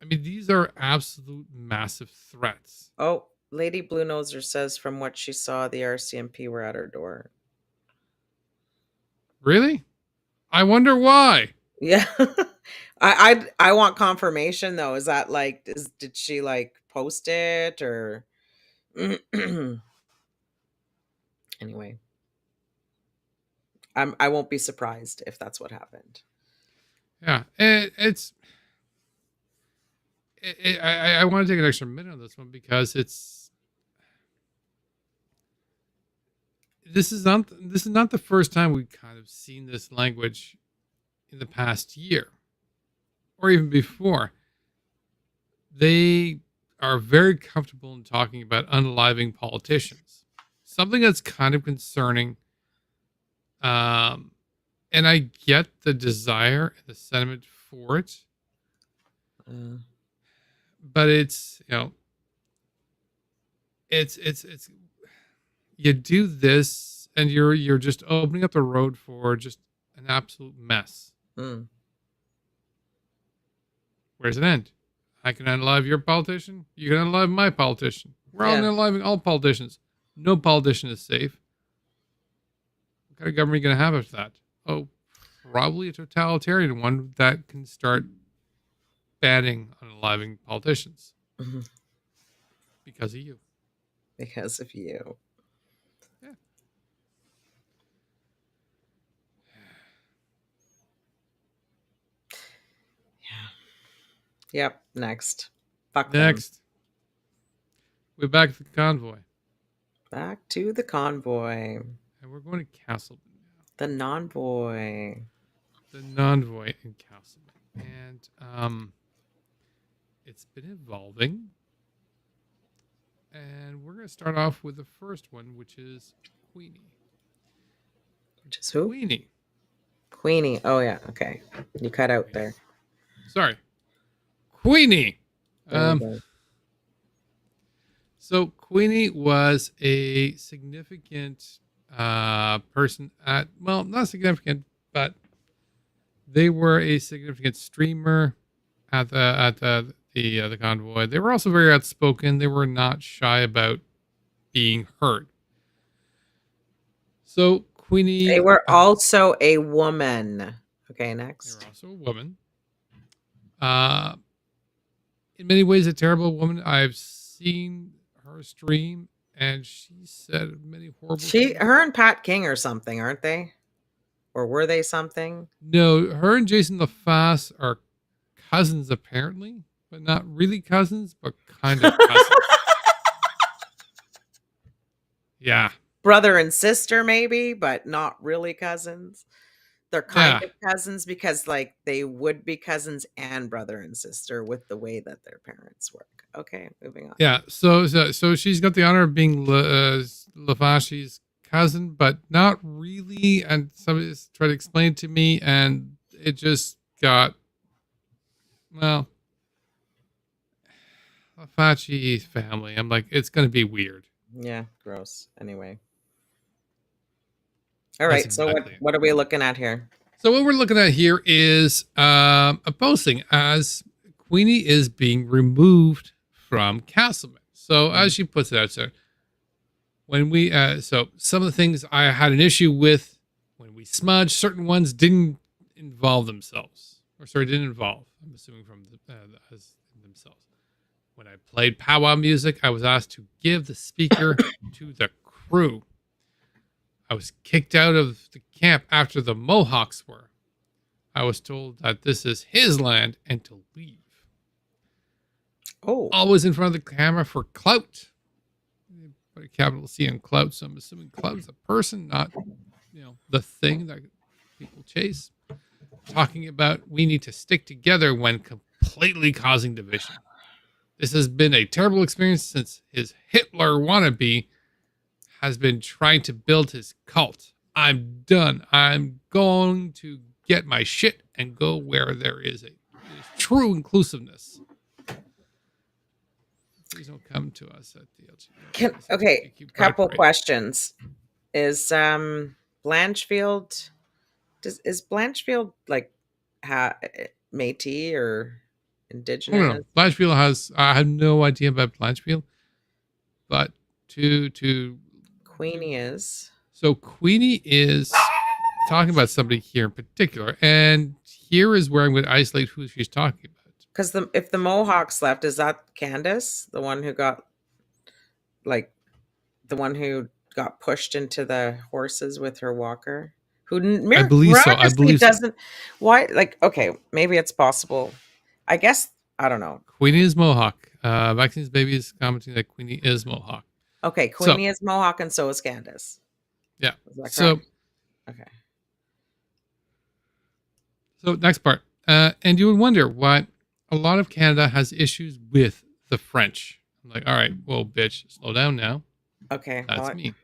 I mean, these are absolute massive threats. Oh, Lady Blue Noser says from what she saw, the RCMP were at her door. Really? I wonder why. Yeah. I want confirmation though. Is that like did she like post it or anyway? I won't be surprised if that's what happened. Yeah, I want to take an extra minute on this one because this is not the first time we've kind of seen this language in the past year or even before. They are very comfortable in talking about unaliving politicians, something that's kind of concerning. And I get the desire and the sentiment for it, but it's you do this and you're just opening up the road for just an absolute mess. Where does it end? I can unalive your politician. You can unalive my politician. We're all unaliving all politicians. No politician is safe. What kind of government are you going to have after that? Oh, probably a totalitarian one that can start banning unaliving politicians. Because of you. Because of you. Yeah. Yep. Next. Fuck Next. Them. We're back to the convoy. Back to the convoy. And we're going to Castleman now. The non-voy. The non-voy in Castleman. And it's been evolving. And we're going to start off with the first one, which is Qweenie. Which is who? Qweenie. Qweenie. Oh, yeah. Okay. You cut out there. Sorry. Qweenie. So Qweenie was a significant person at, well, not significant, but they were a significant streamer at the convoy. They were also very outspoken. They were not shy about being heard. So Qweenie. They were also a woman. Okay, next. They were also a woman. In many ways, a terrible woman. I've seen her stream, and she said many horrible things. Her and Pat King or something, aren't they? Or were they something? No, her and Jason LaFace are cousins apparently, but not really cousins, but kind of cousins. Yeah. Brother and sister maybe, but not really cousins. They're kind of cousins because like they would be cousins and brother and sister with the way that their parents work. Okay, moving on. Yeah, so she's got the honor of being LaFace's cousin, but not really. And somebody's tried to explain it to me, and it just got, well, LaFace family. I'm like, it's going to be weird. Yeah, gross. Anyway. All right, exactly. So what are we looking at here? So what we're looking at here is a posting as Qweenie is being removed from Castleman. So as she puts it out, so when we, so some of the things I had an issue with when we smudged, certain ones didn't involve themselves. Didn't involve, I'm assuming from as themselves. When I played powwow music, I was asked to give the speaker to the crew. I was kicked out of the camp after the Mohawks were. I was told that this is his land and to leave. Oh. Always in front of the camera for clout. Put a capital C on clout, so I'm assuming clout is a person, not the thing that people chase. Talking about we need to stick together when completely causing division. This has been a terrible experience since his Hitler wannabe has been trying to build his cult. I'm done. I'm going to get my shit and go where there is a true inclusiveness. Please don't come to us at the Okay, LGBTQ pride couple parade. questions. Is Blanchfield is Blanchfield like Métis or Oh, indigenous? no. Blanchfield has, I have no idea about Blanchfield, but to Qweenie is. so Qweenie is talking about somebody here in particular, and here is where I'm going to isolate who she's talking about. Because if the Mohawks left, is that Candace, the one who got pushed into the horses with her walker? Who I believe so. I miraculously believe so. doesn't. Why? Like, okay, maybe it's possible. I guess I don't know. Queenie is Mohawk. Vaccines Baby is commenting that Queenie is Mohawk. Okay, So- Qweenie is Mohawk, and so is Candace. Yeah. Is that So, correct? Okay. so next part. And you would wonder why a lot of Canada has issues with the French. I'm like, all right, well, bitch, slow down now. Okay. That's well, me.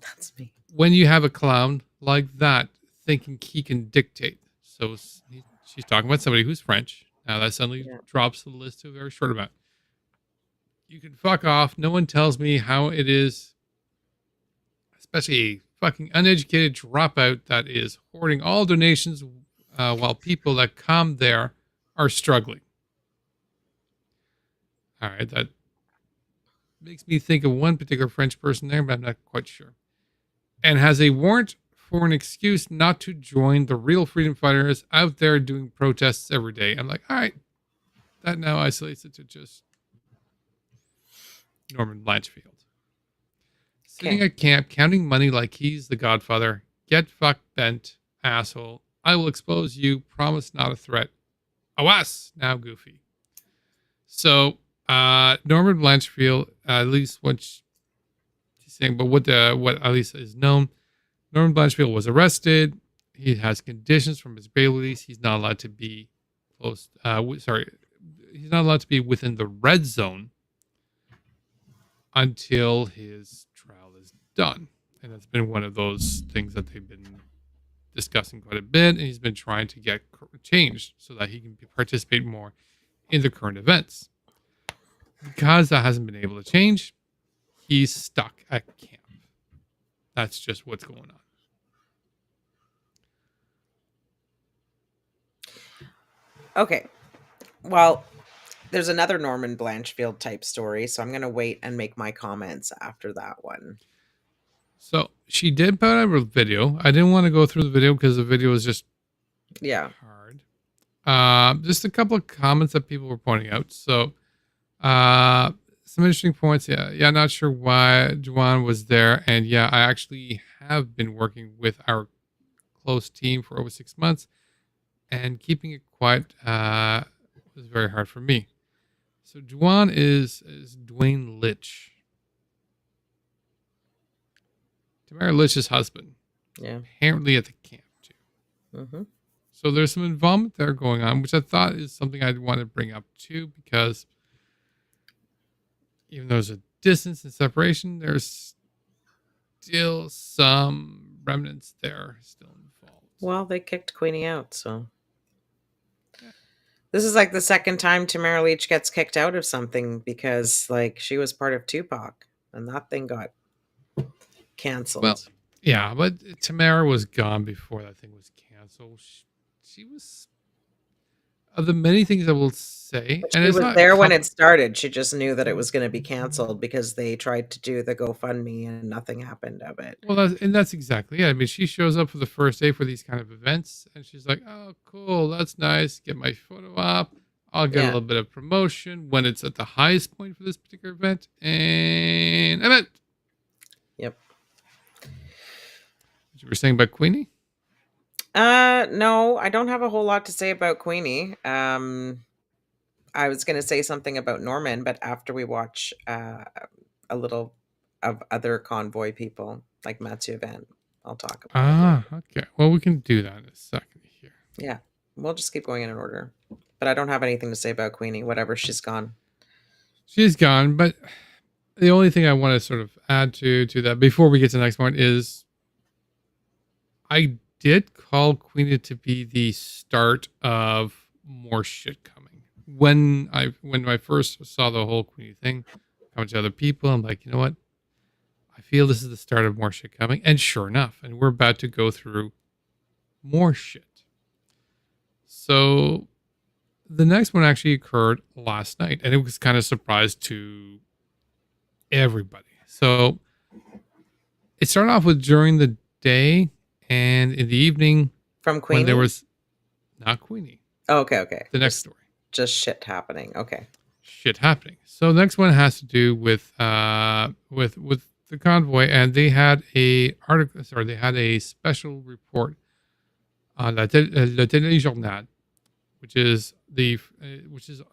That's me. When you have a clown like that thinking he can dictate. So she's talking about somebody who's French. Now that suddenly drops the list to a very short amount. You can fuck off. No one tells me how it is, especially a fucking uneducated dropout that is hoarding all donations while people that come there are struggling. All right, that makes me think of one particular French person there, but I'm not quite sure. And has a warrant for an excuse not to join the real freedom fighters out there doing protests every day. I'm like, all right, that now isolates it to just Norman Blanchfield. Sitting at camp, counting money like he's the Godfather. Get fucked bent, asshole. I will expose you. Promise not a threat. Awas! Now goofy. So, Norman Blanchfield, at least what she's saying, but what at least is known, Norman Blanchfield was arrested. He has conditions from his bail release. He's not allowed to be close. He's not allowed to be within the red zone until his trial is done. And that's been one of those things that they've been discussing quite a bit. And he's been trying to get changed so that he can participate more in the current events. Because that hasn't been able to change, he's stuck at camp. That's just what's going on. Okay. Well, there's another Norman Blanchfield type story, so I'm going to wait and make my comments after that one. So she did put out a video. I didn't want to go through the video because the video was just hard. Just a couple of comments that people were pointing out. So some interesting points. Yeah, not sure why Juan was there. And yeah, I actually have been working with our close team for over 6 months, and keeping it quiet was very hard for me. So Juan is Dwayne Litch. Tamara Litch's husband. Yeah. Apparently at the camp too. Mm-hmm. So there's some involvement there going on, which I thought is something I'd want to bring up too, because even though there's a distance and separation, there's still some remnants there still involved. Well, they kicked Qweenie out, so. This is like the second time Tamara Leach gets kicked out of something because, like, she was part of Tupac, and that thing got canceled. Well, yeah, but Tamara was gone before that thing was canceled. She was, of the many things I will say, but she was there when it started. She just knew that it was going to be canceled because they tried to do the GoFundMe and nothing happened of it. Well, that's exactly it. I mean, she shows up for the first day for these kind of events, and she's like, "Oh, cool, that's nice. Get my photo up. I'll get a little bit of promotion when it's at the highest point for this particular event." And event. Yep. What you were saying about Qweenie? No, I don't have a whole lot to say about Qweenie. I was going to say something about Norman, but after we watch a little of other Convoy people like Mathieu Venne, I'll talk about it. Okay. Well, we can do that in a second here. Yeah, we'll just keep going in order. But I don't have anything to say about Qweenie. Whatever, she's gone. She's gone, but the only thing I want to sort of add to that before we get to the next point is I did call Qweenie to be the start of more shit coming. when I first saw the whole Qweenie thing, coming to other people, I'm like, you know what? I feel this is the start of more shit coming. And sure enough, and we're about to go through more shit. So the next one actually occurred last night, and it was kind of a surprise to everybody. So it started off with during the day and in the evening From Qweenie? when there was not Qweenie. Oh, okay. The next story. Just shit happening. Okay. Shit happening. So the next one has to do with the convoy, and they had a article. Sorry, they had a special report on Le Téléjournal, which is a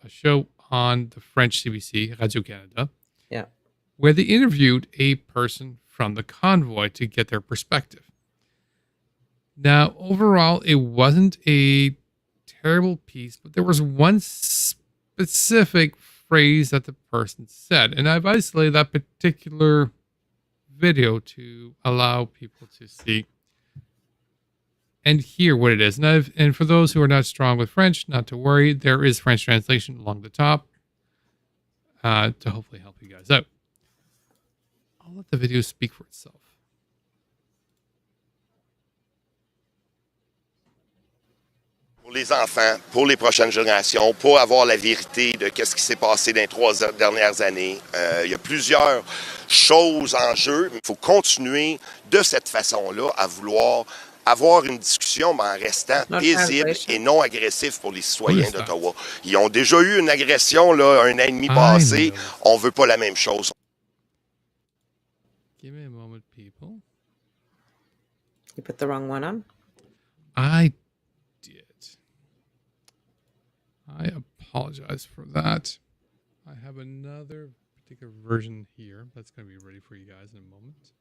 show on the French CBC Radio Canada. Yeah. Where they interviewed a person from the convoy to get their perspective. Now, overall, it wasn't a terrible piece, but there was one specific phrase that the person said, and I've isolated that particular video to allow people to see and hear what it is. And for those who are not strong with French, not to worry, there is French translation along the top to hopefully help you guys out. I'll let the video speak for itself. Pour les enfants, pour les prochaines générations, pour avoir la vérité de ce qui s'est passé dans les 3 dernières années. Il y a plusieurs choses en jeu. Il faut continuer de cette façon-là à vouloir avoir une discussion, mais en restant paisible et non agressif pour les citoyens d'Ottawa. Ils ont déjà eu une agression là, 1 an et demi passé. On ne veut pas la même chose. Give me a moment, people. You put the wrong one on? I did. I apologize for that. I have another particular version here that's going to be ready for you guys in a moment.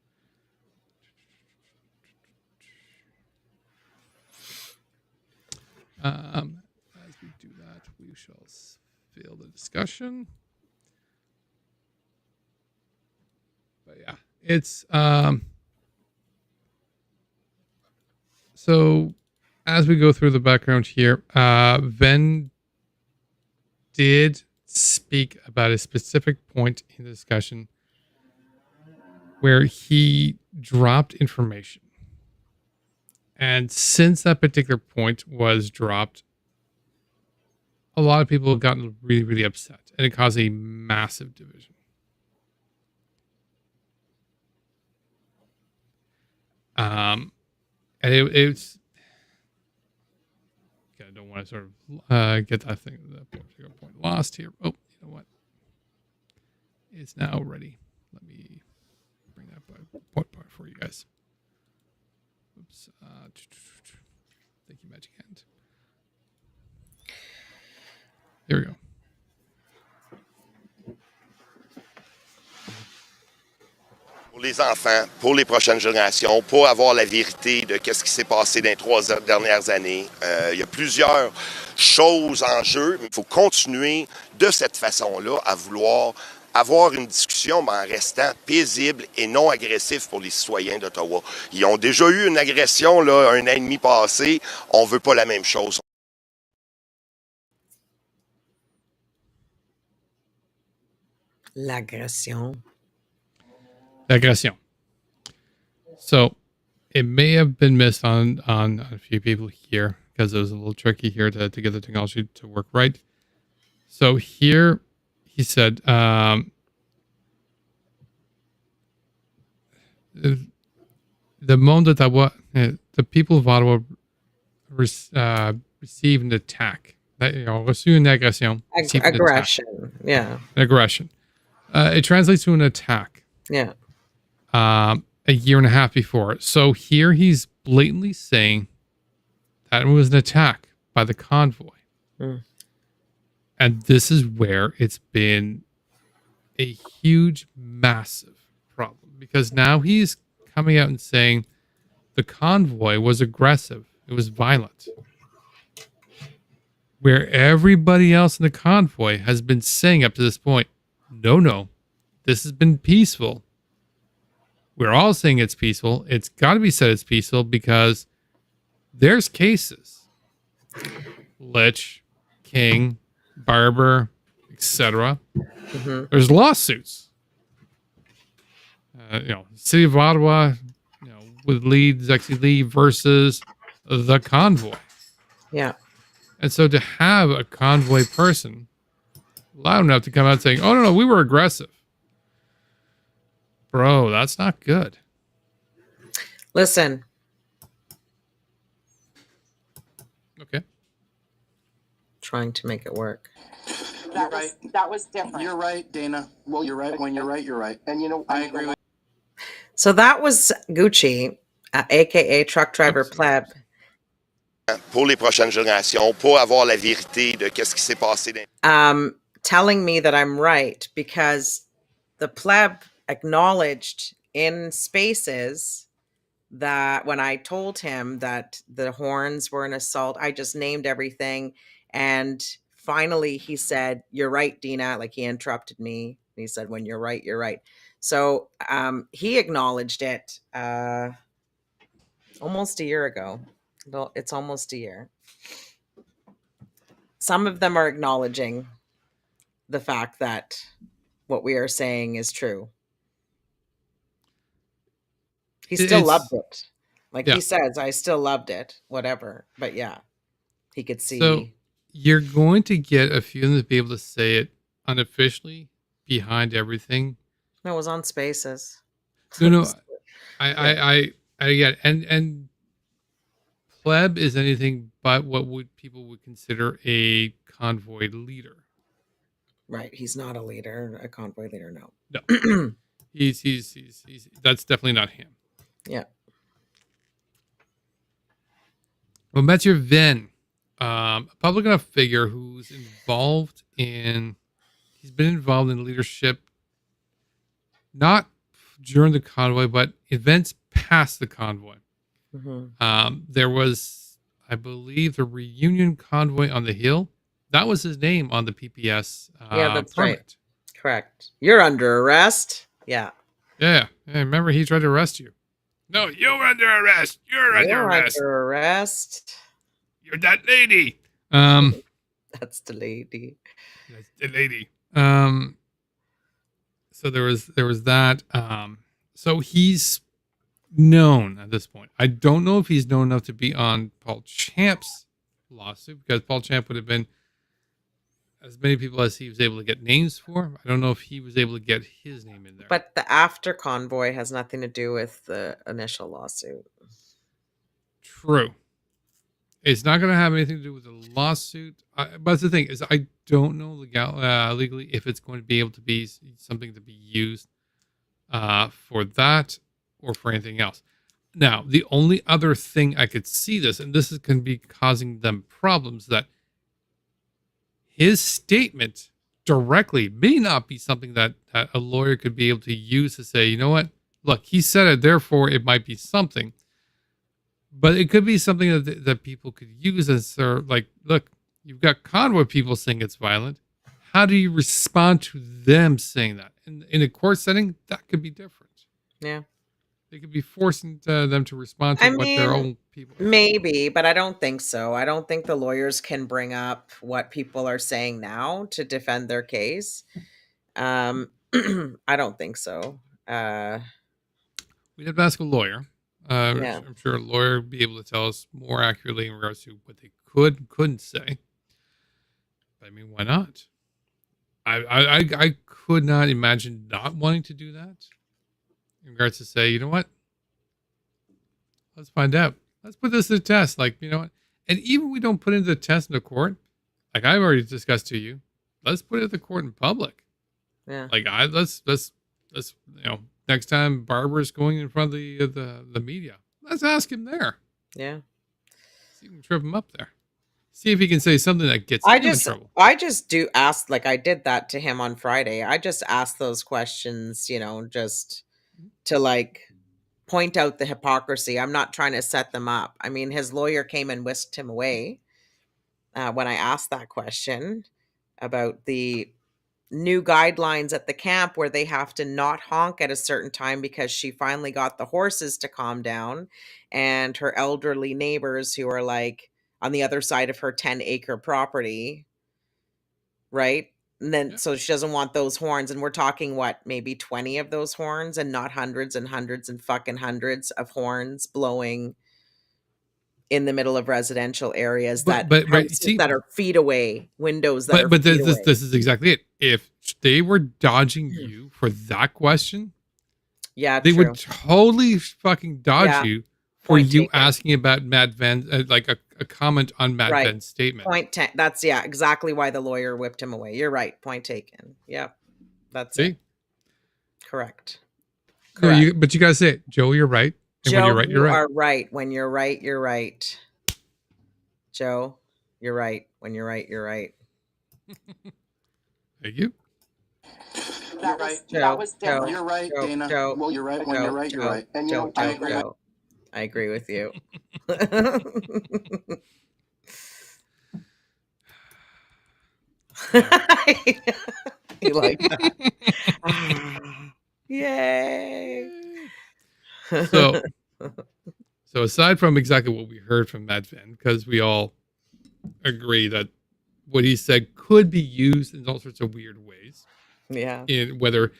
As we do that, we shall fill the discussion. But yeah, it's so as we go through the background here, Venne did speak about a specific point in the discussion where he dropped information. And since that particular point was dropped, a lot of people have gotten really, really upset. And it caused a massive division. And it's... I don't want to sort of get that particular point lost here. Oh, you know what? It's now ready. Let me bring that point for you guys. Oops. Thank you, Magic Hand. There we go. Pour les enfants, pour les prochaines générations, pour avoir la vérité de ce qui s'est passé dans les 3 dernières années. Il y a plusieurs choses en jeu. Il faut continuer de cette façon-là à vouloir avoir une discussion, mais en restant paisible et non agressif pour les citoyens d'Ottawa. Ils ont déjà eu une agression là, 1 an et demi passé. On ne veut pas la même chose. L'agression. Aggression. So it may have been missed on a few people here because it was a little tricky here to get the technology to work right. So here he said the monde d'Ottawa, the people of Ottawa received an attack. Ils ont reçu une agression. Aggression. Yeah. An aggression. It translates to an attack. Yeah. A year and a half before. So here he's blatantly saying that it was an attack by the convoy. Mm. And this is where it's been a huge, massive problem. Because now he's coming out and saying the convoy was aggressive. It was violent. Where everybody else in the convoy has been saying up to this point, no, this has been peaceful. We're all saying it's peaceful. It's got to be said it's peaceful because there's cases. Lich, King, barber, etc. Mm-hmm. There's lawsuits. City of Ottawa, with lead Zexi Li versus the Convoy. Yeah. And so to have a Convoy person loud enough to come out saying, "Oh no, we were aggressive," bro, that's not good. Listen. Okay. Trying to make it work. You're right. That was different. You're right, Dana. Well, you're right. When you're right, you're right. And I agree with. So that was Gucci, aka truck driver pleb. Pour les prochaines générations, pour avoir la vérité de qu'est-ce qui s'est passé. Telling me that I'm right because the pleb acknowledged in Spaces that when I told him that the horns were an assault, I just named everything. And finally he said, "You're right, Deana." Like he interrupted me. He said, "When you're right, you're right." So he acknowledged it almost a year ago. Well, it's almost a year. Some of them are acknowledging the fact that what we are saying is true. He still loved it. Like he says, "I still loved it," whatever. But yeah, he could see. So you're going to get a few of them to be able to say it unofficially behind everything. No, it was on Spaces. No, I get it. And pleb is anything but what people would consider a convoy leader. Right. He's not a leader, a convoy leader. No. No. he's that's definitely not him. Yeah. Well, Mathieu Venne, a public enough figure who's he's been involved in leadership, not during the convoy, but events past the convoy. Mm-hmm. There was, I believe, the reunion convoy on the hill. That was his name on the PPS yeah, that's permit. right. Correct. You're under arrest. Yeah. Yeah. Remember, he tried to arrest you. No, you're under arrest. You're under arrest. Under arrest. You're that lady. That's the lady. That's the lady. So there was that. So he's known at this point. I don't know if he's known enough to be on Paul Champ's lawsuit because Paul Champ would have been as many people as he was able to get names for. I don't know if he was able to get his name in there. But the after convoy has nothing to do with the initial lawsuit. True. It's not going to have anything to do with the lawsuit. But the thing is, I don't know legally if it's going to be able to be something to be used for that or for anything else. Now, the only other thing I could see this, and this is going to be causing them problems, that his statement directly may not be something that a lawyer could be able to use to say, you know what, look, he said it, therefore it might be something. But it could be something that people could use as their, like, look, you've got convoy people saying it's violent. How do you respond to them saying that? In a court setting, that could be different. Yeah. They could be forcing them to respond to what their own people. Maybe, but I don't think so. I don't think the lawyers can bring up what people are saying now to defend their case. I don't think so. We'd have to ask a lawyer. Yeah. I'm sure a lawyer would be able to tell us more accurately in regards to what they couldn't say. But I mean, why not? I could not imagine not wanting to do that. In regards to say, you know what? Let's find out. Let's put this to the test. Like, you know what? And even we don't put it to the test in the court, like I've already discussed to you, let's put it at the court in public. Yeah. Like let's next time Barbara's going in front of the media, let's ask him there. Yeah. See if we can trip him up there. See if he can say something that gets him in trouble. I just do ask, like I did that to him on Friday. I just asked those questions, just to like point out the hypocrisy. I'm not trying to set them up. I mean, his lawyer came and whisked him away when I asked that question about the new guidelines at the camp where they have to not honk at a certain time because she finally got the horses to calm down, and her elderly neighbors who are like on the other side of her 10-acre property right? And then so she doesn't want those horns, and we're talking what, maybe 20 of those horns, and not hundreds and hundreds and fucking hundreds of horns blowing in the middle of residential areas, But that right, houses see, that are feet away, windows that are but feet this away. this is exactly it. If they were dodging you for that question, Yeah, they true. would totally fucking dodge Yeah. you for Point you taken. asking about Matt Van, like a comment on Matt Right. Van's statement. That's exactly why the lawyer whipped him away. You're right. Point taken. Yep. That's See? it. Correct. No, but you gotta say it. Joe, you're right. And Joe, when you're right, you're you right. are right. When you're right, you're right. Joe, you're right. When you're right, you're right. Thank you. You're right. Joe, Joe, you're right, Joe, Dana. Joe, Well, you're right. When Joe, you're right, you're Joe, right. And Joe, I Joe, agree. Joe. I agree with you. You like that? Yay! So aside from exactly what we heard from Matt Van, because we all agree that what he said could be used in all sorts of weird ways. Yeah. In whether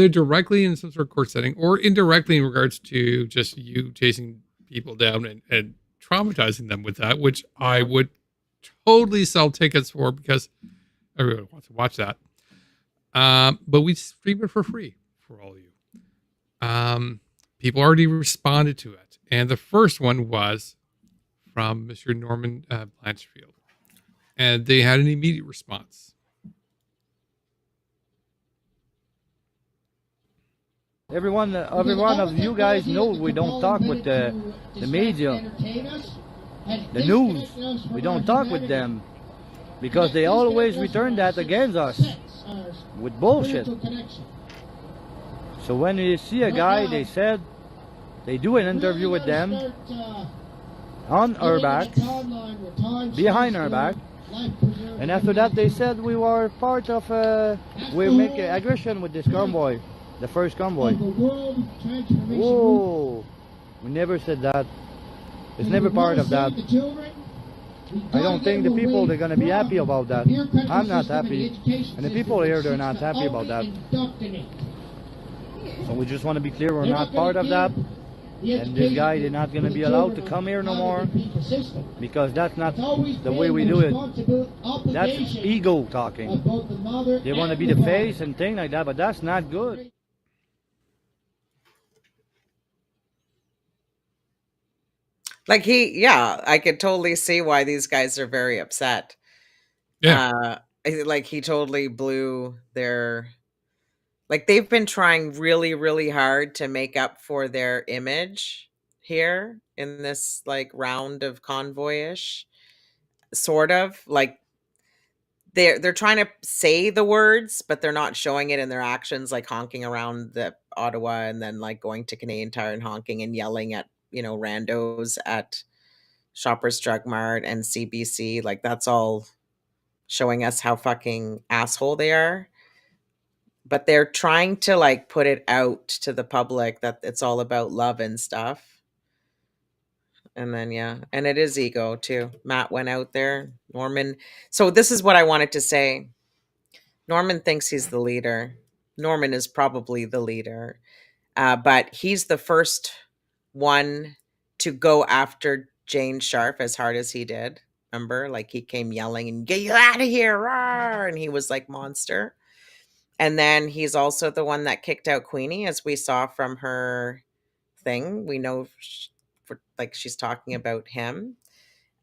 directly in some sort of court setting or indirectly in regards to just you chasing people down and traumatizing them with that, which I would totally sell tickets for because everyone wants to watch that. But we stream it for free for all of you. People already responded to it. And the first one was from Mr. Norman Blanchfield. And they had an immediate response. Every one of you guys know we don't talk with the media, the news. We don't talk with them because they always return that against us with bullshit. So when you see a guy, they said they do an interview with them on our back, behind our back, and after that they said we were part of we make aggression with this convoy, the first convoy. Whoa, we never said that. It's never part of that. I don't think the people, they're going to be happy about that. I'm not happy, and the people here, they're not happy about that. So we just want to be clear, we're not part of that. And this guy, they're not going to be allowed to come here no more because that's not the way we do it. That's ego talking. They want to be the face and things like that, but that's not good. Like I could totally see why these guys are very upset. Yeah. Like he totally blew their, like they've been trying really, really hard to make up for their image here in this like round of convoy-ish, sort of like they're trying to say the words, but they're not showing it in their actions, like honking around the Ottawa and then like going to Canadian Tire and honking and yelling at, randos at Shoppers Drug Mart and CBC. Like that's all showing us how fucking asshole they are. But they're trying to like put it out to the public that it's all about love and stuff. And then, and it is ego too. Matt went out there, Norman. So this is what I wanted to say. Norman thinks he's the leader. Norman is probably the leader. But he's the first one to go after Jane Sharp as hard as he did. Remember? Like he came yelling and get you out of here. Rawr! And he was like monster. And then he's also the one that kicked out Qweenie, as we saw from her thing. We know she's talking about him.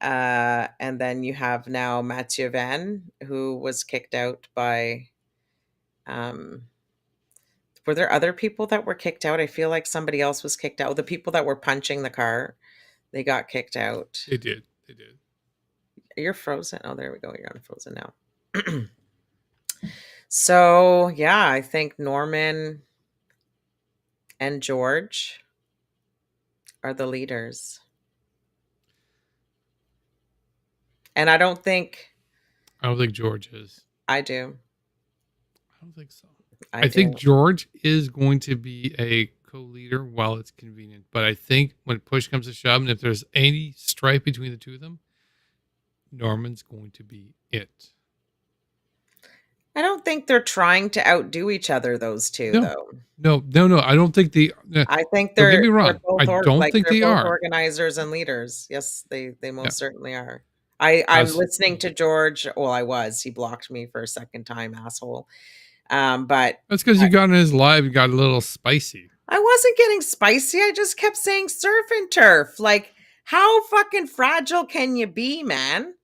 And then you have now Mathieu Venne, who was kicked out by... were there other people that were kicked out? I feel like somebody else was kicked out. The people that were punching the car, they got kicked out. They did. You're frozen. Oh, there we go. You're unfrozen now. So, I think Norman and George are the leaders. And I don't think George is. I do. I don't think so. I think George is going to be a co-leader while it's convenient. But I think when push comes to shove, and if there's any strife between the two of them, Norman's going to be it. I don't think they're trying to outdo each other, those two, though. No. I don't think they. I think Don't get they're me wrong. both I don't think they're they both are. organizers and leaders. Yes, they Yeah. most certainly are. I'm As- listening to George. Well, I was. He blocked me for a second time, asshole. But That's because you got in his live and got a little spicy. I wasn't getting spicy. I just kept saying surf and turf. Like, how fucking fragile can you be, man?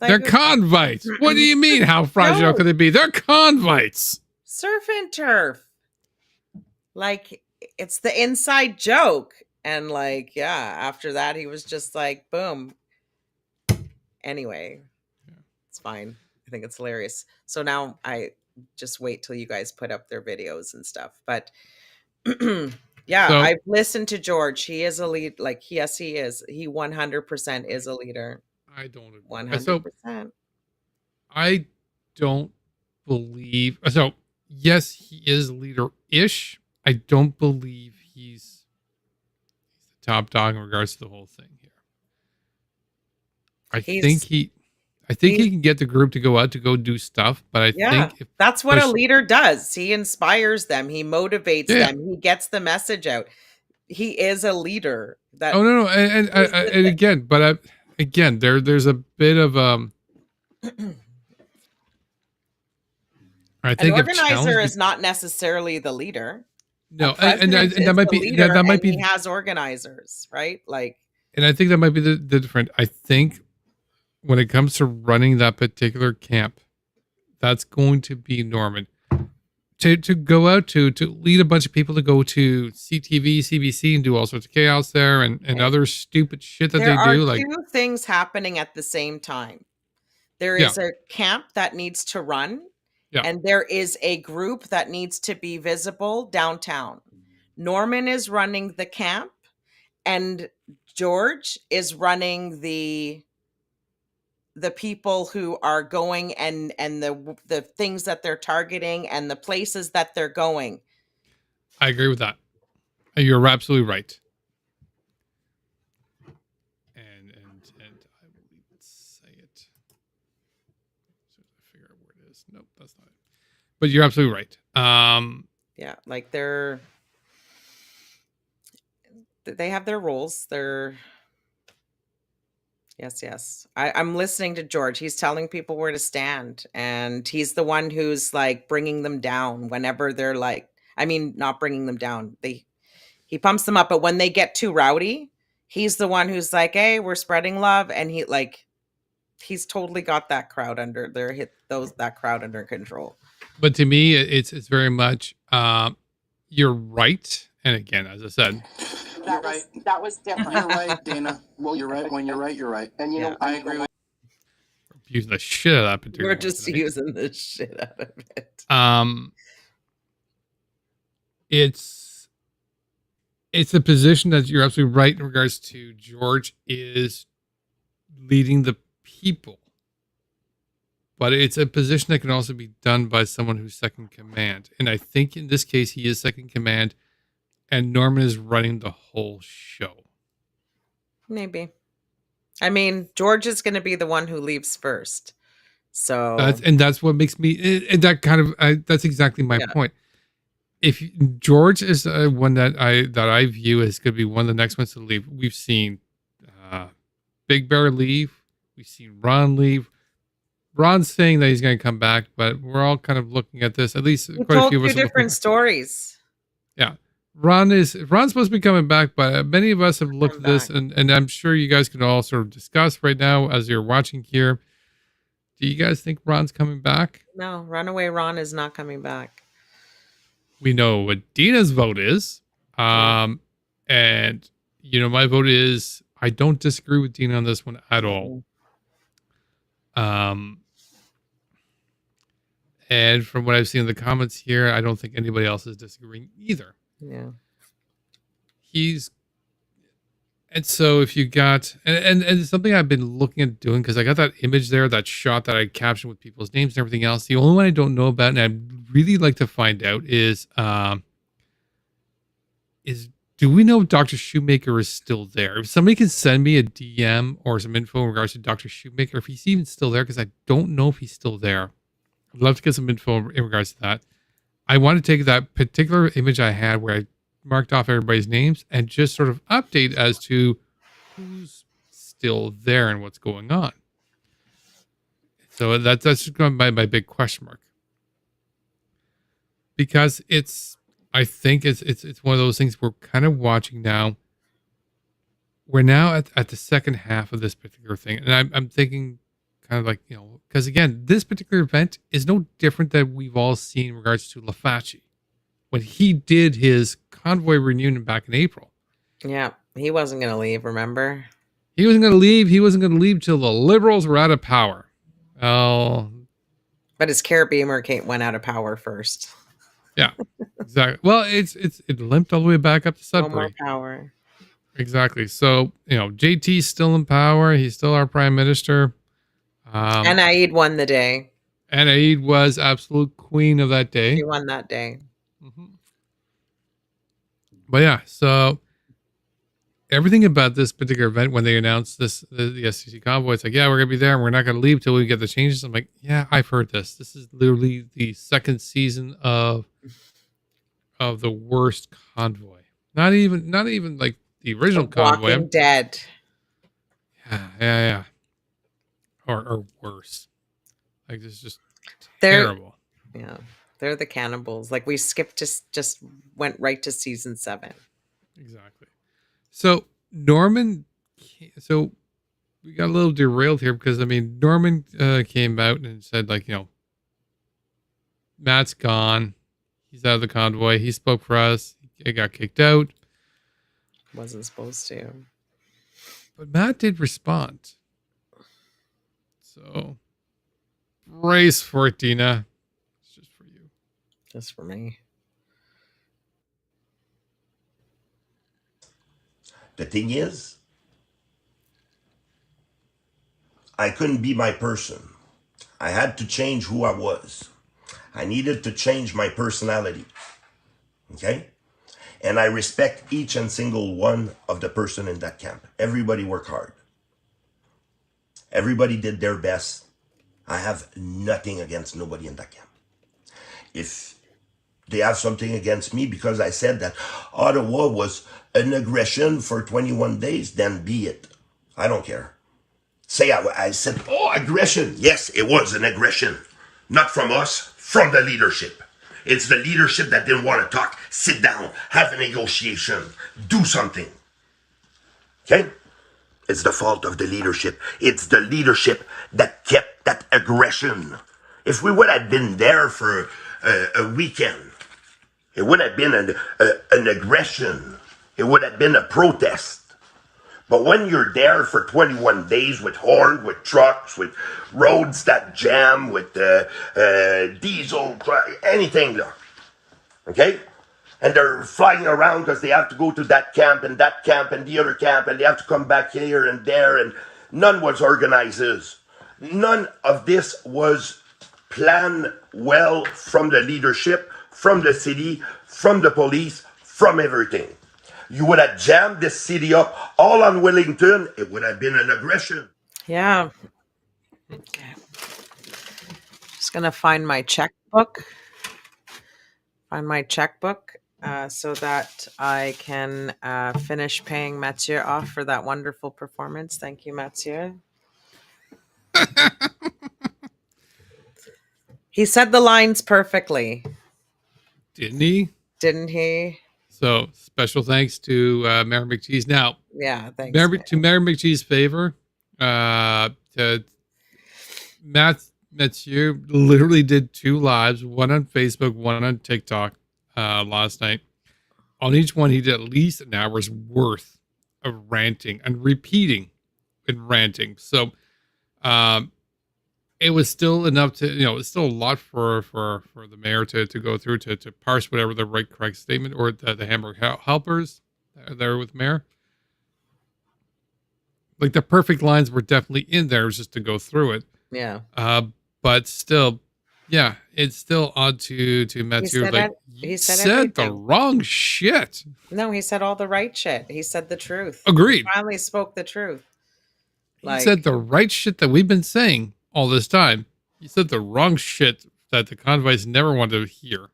Like, They're convites. What do you mean? How fragile No. could they be? They're convites. surf and turf. Like, it's the inside joke. And like, yeah, after that, he was just like, boom. Anyway, it's fine. I think it's hilarious. So now I just wait till you guys put up their videos and stuff. But yeah, So- I've listened to George. He is a lead. Like, yes, he is. He 100% is a leader. I don't agree. 100%. I don't believe. So, yes, he is leader-ish. I don't believe he's the top dog in regards to the whole thing here. I think he can get the group to go out to go do stuff, but I think that's what a leader does. He inspires them. He motivates them. He gets the message out. He is a leader. That no, and again, but again, there's a bit of I think an organizer is not necessarily the leader. No, and that might be that might be he has organizers, right? Like, and I think that might be the different. I think when it comes to running that particular camp, that's going to be Norman. To go out to lead a bunch of people to go to CTV, CBC, and do all sorts of chaos there and other stupid shit that there they are do. Like, two things happening at the same time. There is a camp that needs to run, and there is a group that needs to be visible downtown. Norman is running the camp, and George is running the people who are going and the things that they're targeting and the places that they're going. I agree with that. You're absolutely right. And I will even say it. So I figure out where it is. Nope, that's not it. But you're absolutely right. Yeah, like they have their roles. Yes. I'm listening to George. He's telling people where to stand, and he's the one who's like bringing them down whenever they're like, I mean, not bringing them down. He pumps them up, but when they get too rowdy, he's the one who's like, "Hey, we're spreading love," and he's totally got that crowd under that crowd under control. But to me, it's very much you're right. And again, as I said, That was different. You're right, Dana. Well, you're right. When you're right, you're right. And you know, I agree with using the shit out of that particular. We're just using the shit out of it. It's a position that you're absolutely right in regards to. George is leading the people, but it's a position that can also be done by someone who's second command. And I think in this case, he is second command, and Norman is running the whole show. Maybe. I mean, George is going to be the one who leaves first. So that's what makes me, and that kind of, that's exactly my point. If George is one that I view as going to be one of the next ones to leave. We've seen Big Bear leave. We've seen Ron leave. Ron's saying that he's going to come back, but we're all kind of looking at this. At least quite a few of us. Different stories. Yeah. Ron's supposed to be coming back, but many of us have looked at this, and I'm sure you guys can all sort of discuss right now as you're watching here. Do you guys think Ron's coming back? No, Runaway Ron is not coming back. We know what Deana's vote is. And, my vote is I don't disagree with Deana on this one at all. And from what I've seen in the comments here, I don't think anybody else is disagreeing either. Yeah. And so if you got, and something I've been looking at doing, because I got that image there, that shot that I captioned with people's names and everything else. The only one I don't know about, and I'd really like to find out is do we know if Dr. Shoemaker is still there? If somebody can send me a DM or some info in regards to Dr. Shoemaker, if he's even still there, because I don't know if he's still there. I'd love to get some info in regards to that. I want to take that particular image I had where I marked off everybody's names and just sort of update as to who's still there and what's going on. So that's just going to be my big question mark. Because I think it's one of those things we're kind of watching now. We're now at the second half of this particular thing. And I'm thinking kind of like, because again, this particular event is no different than we've all seen in regards to Lafaci. When he did his Convoy reunion back in April. Yeah, he wasn't going to leave, remember? He wasn't going to leave. He wasn't going to leave till the Liberals were out of power. Oh. But his Beamer went out of power first. Yeah, exactly. Well, it limped all the way back up to Sudbury. No more power. Exactly. So, JT's still in power. He's still our prime minister. And Aid won the day. And Aid was absolute queen of that day. She won that day. Mm-hmm. But yeah, so everything about this particular event, when they announced the SCC Convoy, it's like, yeah, we're going to be there and we're not going to leave till we get the changes. I'm like, yeah, I've heard this. This is literally the second season of the worst Convoy. Not even like the original Convoy. Walking Dead. Yeah. Or worse. Like, this is just terrible. Yeah. They're the cannibals. Like, we skipped just went right to season 7. Exactly. So Norman, we got a little derailed here because Norman came out and said, like, Matt's gone. He's out of the Convoy. He spoke for us. He got kicked out. Wasn't supposed to. But Matt did respond. So brace for it, Deana. It's just for you. Just for me. The thing is, I couldn't be my person. I had to change who I was. I needed to change my personality. Okay? And I respect each and single one of the person in that camp. Everybody worked hard. Everybody did their best. I have nothing against nobody in that camp. If they have something against me because I said that Ottawa was an aggression for 21 days, then be it. I don't care. Say I said, aggression. Yes, it was an aggression. Not from us, from the leadership. It's the leadership that didn't want to talk. Sit down, have a negotiation, do something. Okay? It's the fault of the leadership. It's the leadership that kept that aggression. If we would have been there for a weekend, it would have been an aggression. It would have been a protest. But when you're there for 21 days with horn, with trucks, with roads that jam, with diesel, anything, okay? And they're flying around because they have to go to that camp and the other camp, and they have to come back here and there, and none was organized. None of this was planned well from the leadership, from the city, from the police, from everything. You would have jammed this city up all on Wellington. It would have been an aggression. Yeah. Okay. Just going to find my checkbook. So that I can finish paying Mathieu off for that wonderful performance. Thank you, Mathieu. He said the lines perfectly. Didn't he? Didn't he? So special thanks to Mayor McGee's. Now, yeah, thanks. To Mayor McGee's favor, to Mathieu literally did 2 lives, one on Facebook, one on TikTok last night. On each one, he did at least an hour's worth of ranting and repeating and ranting. So it was still enough to, it's still a lot for the mayor to go through to parse whatever the right, correct statement, or the Hamburg helpers there with mayor. Like, the perfect lines were definitely in there, just to go through it. Yeah. But still, yeah, it's still odd to Mathieu. He said the wrong shit. No, he said all the right shit. He said the truth. Agreed. He finally spoke the truth. He said the right shit that we've been saying all this time. He said the wrong shit that the Convites never wanted to hear.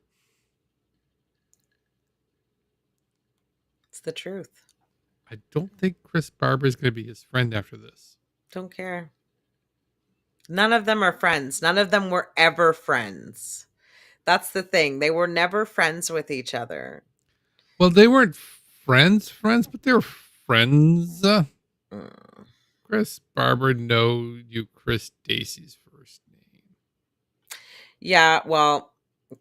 It's the truth. I don't think Chris Barber is going to be his friend after this. Don't care. None of them are friends. None of them were ever friends. That's the thing. They were never friends with each other. Well, they weren't friends, but they were friends. Chris Barber know you Chris Dacey's first name. Yeah, well,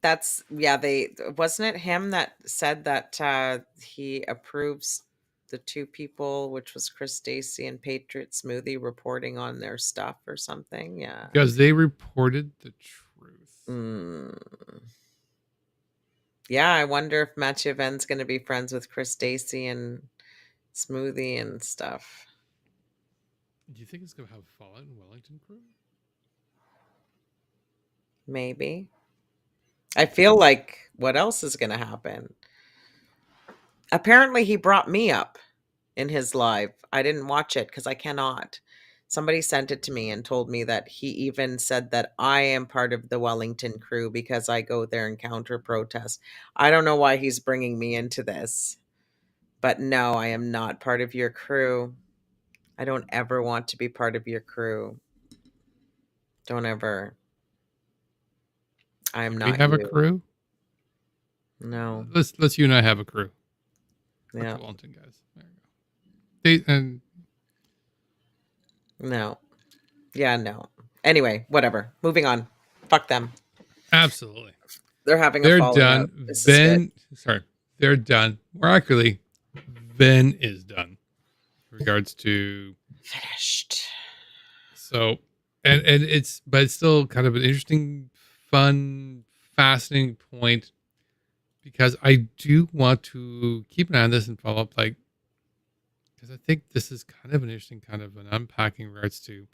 wasn't it him that said that he approves the two people, which was Chris Dacey and Patriot Smoothie, reporting on their stuff or something? Yeah. Because they reported the truth. Yeah, I wonder if Mathieu Venne's going to be friends with Chris Dacey and Smoothie and stuff. Do you think it's going to have Fallout in Wellington crew? Maybe. I feel like what else is going to happen? Apparently, he brought me up in his live. I didn't watch it because I cannot. Somebody sent it to me and told me that he even said that I am part of the Wellington crew because I go there and counter protest. I don't know why he's bringing me into this, but no, I am not part of your crew. I don't ever want to be part of your crew. Don't ever. I am not. We have you. a crew? No. Let's you and I have a crew. Yeah. Wellington guys. There you go. No. Yeah, no. Anyway, whatever. Moving on. Fuck them. Absolutely. They're having They're a falling done. out. This is good. They're done. More accurately, Venne is done. In regards to finished. So, and it's still kind of an interesting, fun, fascinating point, because I do want to keep an eye on this and follow up, like, because I think this is kind of an interesting kind of an unpacking in regards to,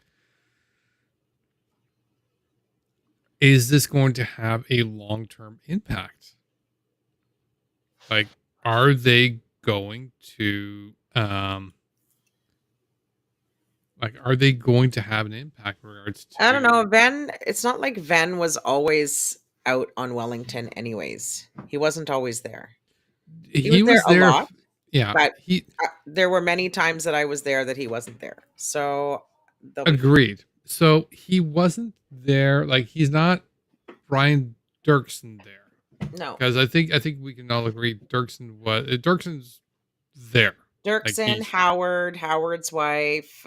is this going to have a long-term impact? Like, are they going to, are they going to have an impact in regards to? I don't know. Venne, it's not like Venne was always out on Wellington anyways. He wasn't always there. He was there a lot. Yeah. But there were many times that I was there that he wasn't there. So agreed. So he wasn't there. Like, he's not Brian Dirksen there. No. Because I think we can all agree Dirksen's there. Dirksen, like Howard's wife,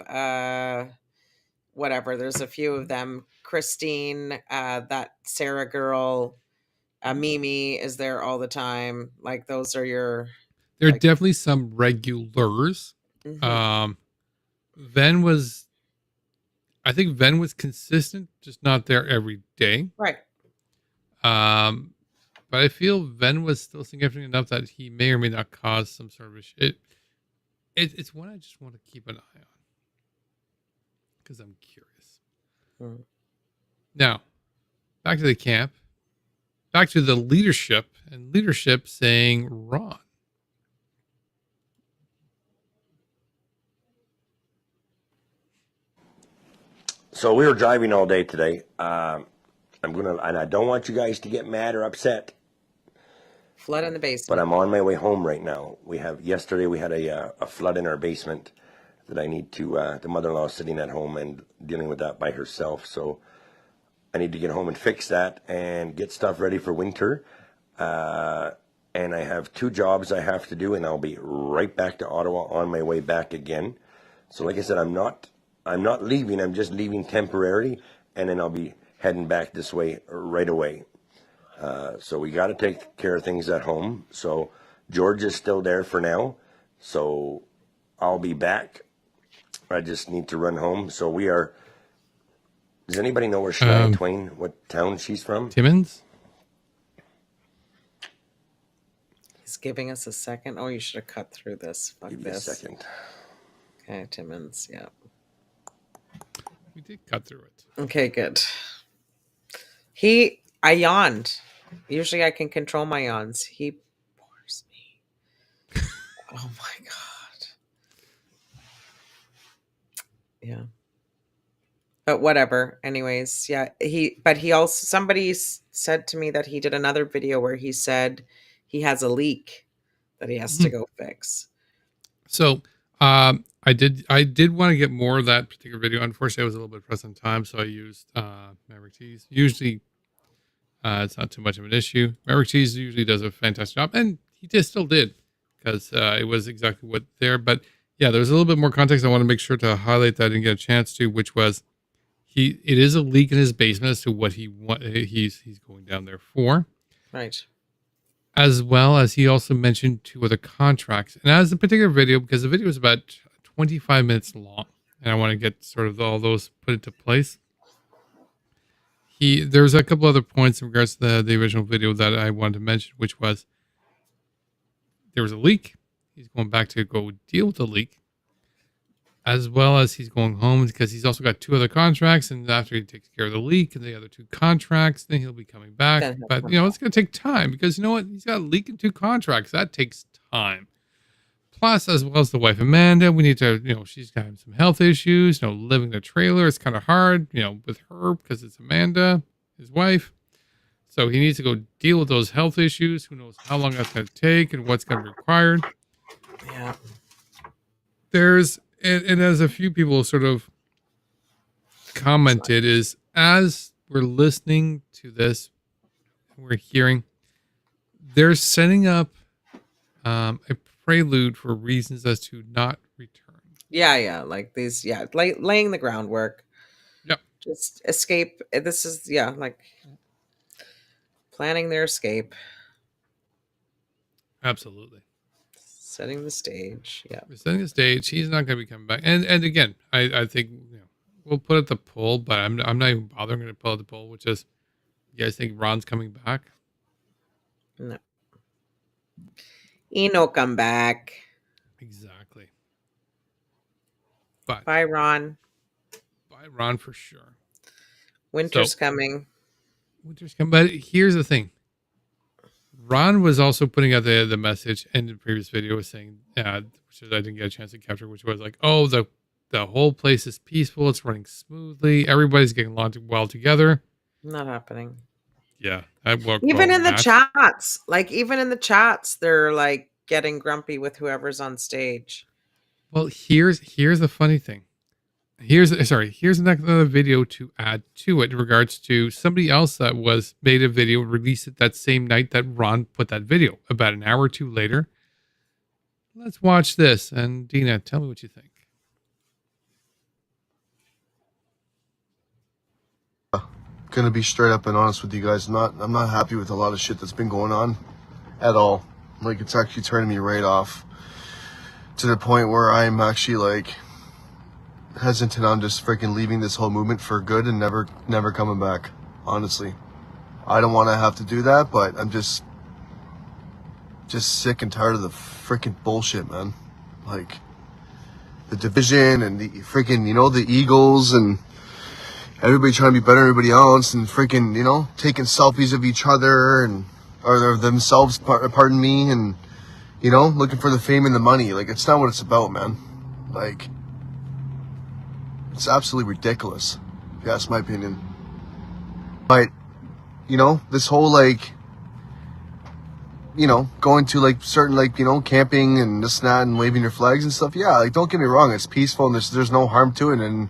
whatever. There's a few of them. Christine, that Sarah girl, Mimi is there all the time. Like, those are your. There are definitely some regulars. Mm-hmm. Venne was consistent, just not there every day. Right. But I feel Venne was still significant enough that he may or may not cause some sort of issue. It's one I just want to keep an eye on, because I'm curious. Mm. Now, back to the camp, back to the leadership, and leadership saying Ron. So we were driving all day today. And I don't want you guys to get mad or upset. Flood in the basement. But I'm on my way home right now. Yesterday we had a flood in our basement that I need to, the mother-in-law is sitting at home and dealing with that by herself. So I need to get home and fix that and get stuff ready for winter. And I have 2 jobs I have to do, and I'll be right back to Ottawa on my way back again. So like I said, I'm not leaving. I'm just leaving temporarily, and then I'll be heading back this way right away. So we got to take care of things at home. So George is still there for now. So I'll be back. I just need to run home. So we are. Does anybody know where Shania Twain, what town she's from? Timmins? He's giving us a second. Oh, you should have cut through this. Fuck Give this. me a second. Okay, Timmins. Yeah. We did cut through it. Okay, good. I yawned. Usually I can control my yawns. He bores me. Oh my God. Yeah. But whatever. Anyways, yeah, he also, somebody said to me that he did another video where he said he has a leak that he has to go fix. So, I did want to get more of that particular video. Unfortunately, I was a little bit pressed on time, so I used Maverick Tees. Usually, it's not too much of an issue. Maverick Tees usually does a fantastic job, and he still did, because it was exactly what there. But yeah, there's a little bit more context. I want to make sure to highlight that I didn't get a chance to, which was it is a leak in his basement as to what he's going down there for. Right. As well as he also mentioned 2 other contracts. And as a particular video, because the video is about 25 minutes long, and I want to get sort of all those put into place. There's a couple other points in regards to the original video that I wanted to mention, which was there was a leak. He's going back to go deal with the leak, as well as he's going home because he's also got 2 other contracts. And after he takes care of the leak and the other 2 contracts, then he'll be coming back. But, it's going to take time because you know what? He's got a leak in 2 contracts. That takes time. Plus, as well as the wife, Amanda, we need to, she's got some health issues, living in a trailer. It's kind of hard, with her because it's Amanda, his wife. So he needs to go deal with those health issues. Who knows how long that's going to take and what's going to be required. Yeah. And as a few people sort of commented, is as we're listening to this, we're hearing they're setting up a prelude for reasons as to not return. Yeah, like these, laying the groundwork. Yep. Just escape. This is, like planning their escape. Absolutely. Setting the stage. Yeah. We're setting the stage. He's not going to be coming back. And again, I think we'll put at the poll, but I'm not even bothering to pull at the poll, which is, you guys think Ron's coming back? No. He no come back. Exactly. But bye, Ron. Bye, Ron, for sure. Winter's coming. Winter's coming. But here's the thing. Ron was also putting out the message in the previous video, was saying, which I didn't get a chance to capture, which was like, oh, the whole place is peaceful. It's running smoothly. Everybody's getting along well together. Not happening. Yeah. Even in the chats, they're like getting grumpy with whoever's on stage. Well, here's the funny thing. Here's another video to add to it in regards to somebody else that made a video, released it that same night that Ron put that video, about an hour or 2 later. Let's watch this. And Deana, tell me what you think. Gonna be straight up and honest with you guys. I'm not happy with a lot of shit that's been going on at all. Like, it's actually turning me right off to the point where I'm actually like hesitant on just freaking leaving this whole movement for good and never coming back. Honestly, I don't want to have to do that, but I'm just sick and tired of the freaking bullshit, man. Like the division and the freaking, the Eagles and everybody trying to be better than everybody else and freaking, taking selfies of each other or themselves, pardon me, and, looking for the fame and the money. Like, it's not what it's about, man. Like, it's absolutely ridiculous, if you ask my opinion. But, this whole, like, going to, like, certain, like, camping and this and that and waving your flags and stuff. Yeah, like, don't get me wrong. It's peaceful and there's no harm to it. And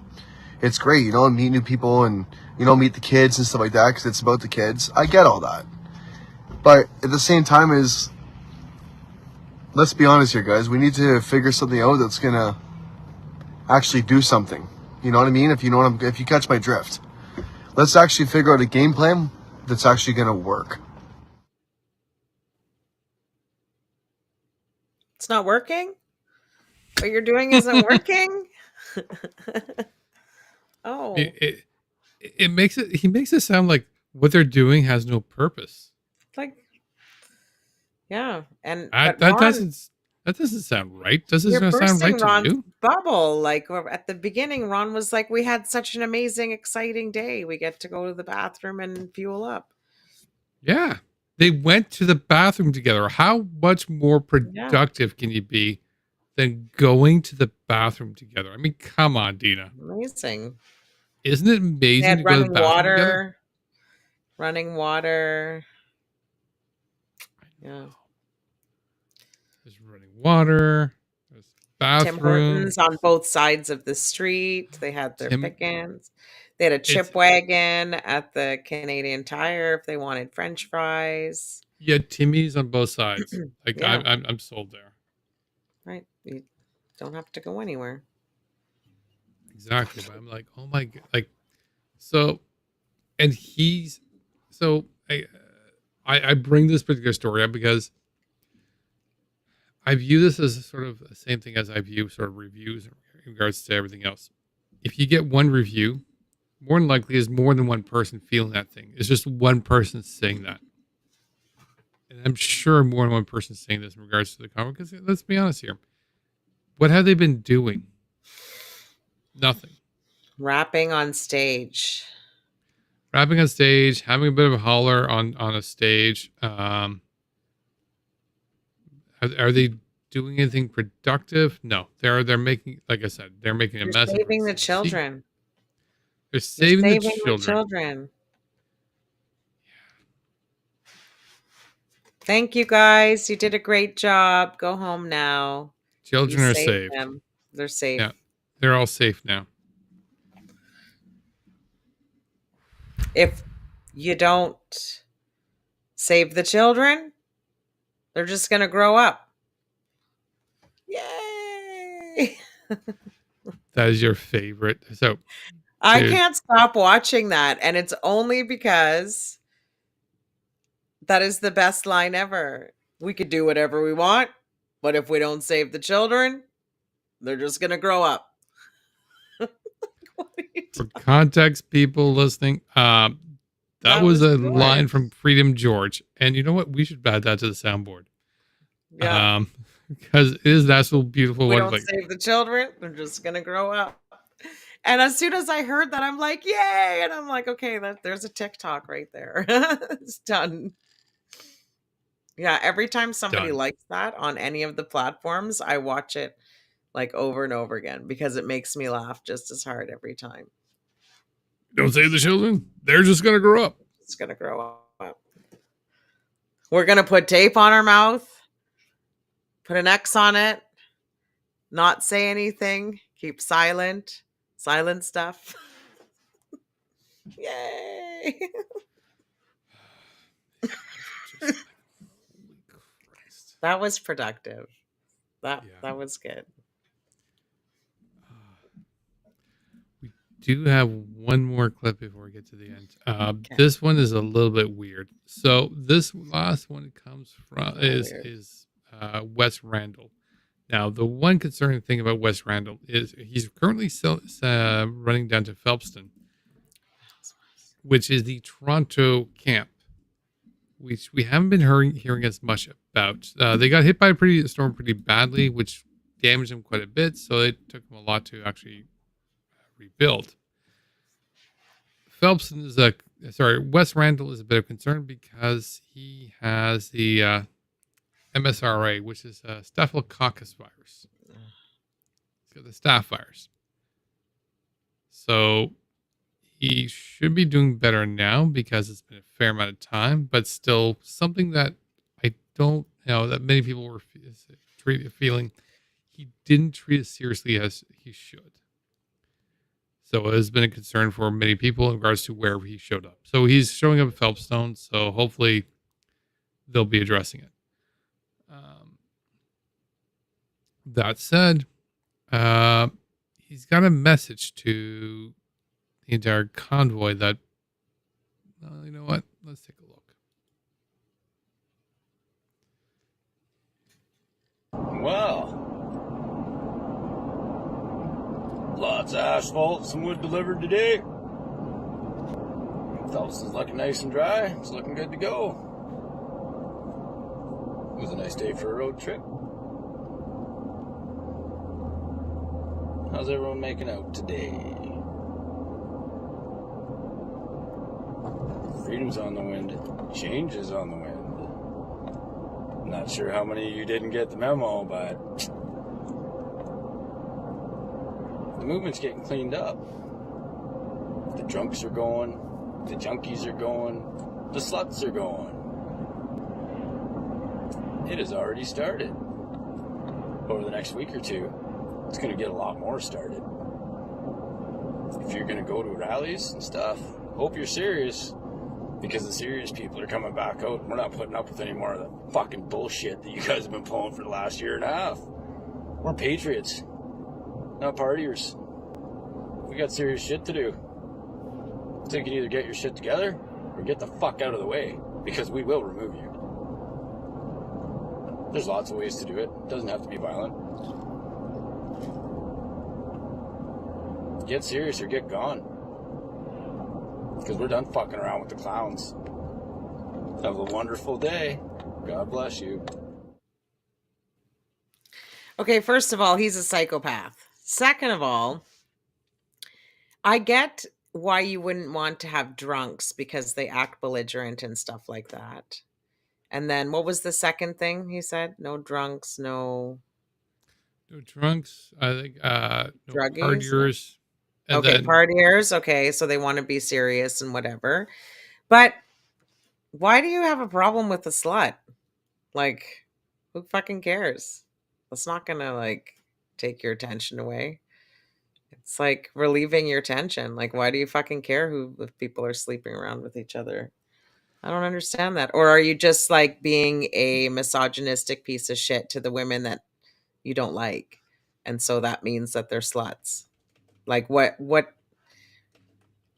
it's great, meet new people and, meet the kids and stuff like that because it's about the kids. I get all that. But at the same time let's be honest here, guys. We need to figure something out that's going to actually do something. You know what I mean? If you catch my drift. Let's actually figure out a game plan that's actually going to work. It's not working? What you're doing isn't working? Oh. He makes it sound like what they're doing has no purpose. Like, yeah, and that doesn't sound right. Does it sound right to Ron's you? bubble. Like at the beginning, Ron was like, "We had such an amazing, exciting day. We get to go to the bathroom and fuel up." Yeah, they went to the bathroom together. How much more productive can you be than going to the bathroom together? I mean, come on, Deana. Amazing. Isn't it They amazing to had go to the running bathroom together? water. Running water. Yeah. There's running water. There's Tim Hortons bathrooms. on both sides of the street. They had their Tim, pick-ins. They had a it's chip wagon at the Canadian Tire if they wanted French fries. yeah, Timmy's on both sides. Like Yeah. I'm sold there. Right. You don't have to go anywhere. Exactly. But I'm like, oh my god, like so, and he's so I bring this particular story up because I view this as sort of the same thing as I view sort of reviews in regards to everything else. If you get one review, more than likely is more than one person feeling that thing. It's just one person saying that. And I'm sure more than one person saying this in regards to the comic. Because let's be honest here. What have they been doing? Nothing. Rapping on stage. Rapping on stage, having a bit of a holler on a stage. Are they doing anything productive? No. They're making, like I said, they're making a mess. Saving the children. They're saving the children. children. Thank you guys. You did a great job. Go home now. Children You are saved saved. them. They're safe. Yeah. They're all safe now. If you don't save the children, they're just going to grow up. Yay! That is your favorite. So I dude, can't stop watching that. And it's only because that is the best line ever. We could do whatever we want, but if we don't save the children, they're just going to grow up. for context, people listening, that was a line from Freedom George. And you know what? We should add that to the soundboard. Yeah. Because it is that so beautiful. We What don't like save the children, they're just going to grow up. And as soon as I heard that, I'm like, yay. And I'm like, okay, there's a TikTok right there. It's done. Yeah. Every time somebody Done. likes that on any of the platforms, I watch it like over and over again because it makes me laugh just as hard every time. don't save the children. They're just gonna grow up. It's going to grow up. We're going to put tape on our mouth, put an X on it, not say anything, keep silent stuff. Yay. That was productive. That was good. We do have one more clip before we get to the end. This one is a little bit weird. So this last one comes from is Wes Randall. Now, the one concerning thing about Wes Randall is he's currently running down to Phelpston, which is the Toronto camp, which we haven't been hearing as much about. They got hit by a storm pretty badly, which damaged them quite a bit, so it took them a lot to actually rebuild. Wes Randall is a bit of concern because he has the MSRA, which is a Staphylococcus virus. He's got the staph virus. So he should be doing better now because it's been a fair amount of time, but still something that I don't know that many people were feeling he didn't treat as seriously as he should. So it has been a concern for many people in regards to where he showed up. So he's showing up at Phelpstone, so hopefully they'll be addressing it. That said, he's got a message to the entire convoy that, you know what? Let's take a look. Well, lots of asphalt, some wood delivered today. Phelps is looking nice and dry. It's looking good to go. It was a nice day for a road trip. How's everyone making out today? Freedom's on the wind. Change is on the wind. Not sure how many of you didn't get the memo, but the movement's getting cleaned up. drunks are going, the junkies are going, the sluts are going. It has already started. Over the next week or two, it's going to get a lot more started. If you're going to go to rallies and stuff, hope you're serious, because the serious people are coming back out. We're not putting up with any more of the fucking bullshit that you guys have been pulling for the last year and a half. We're patriots, not partiers. We got serious shit to do. So you can either get your shit together or get the fuck out of the way, because we will remove you. There's lots of ways to do it. It doesn't have to be violent. Get serious or get gone. Because we're done fucking around with the clowns. Have a wonderful day. God bless you. Okay, first of all, he's a psychopath. Second of all, I get why you wouldn't want to have drunks because they act belligerent and stuff like that. And then what was the second thing he said? No drunks, no drunks. I think no druggies. partiers. And Okay, then, partiers. Okay, so they want to be serious and whatever. But why do you have a problem with a slut? Like, who fucking cares? It's not gonna like take your attention away. It's like relieving your tension. Like, why do you fucking care if people are sleeping around with each other? I don't understand that. Or are you just like being a misogynistic piece of shit to the women that you don't like? And so that means that they're sluts. Like what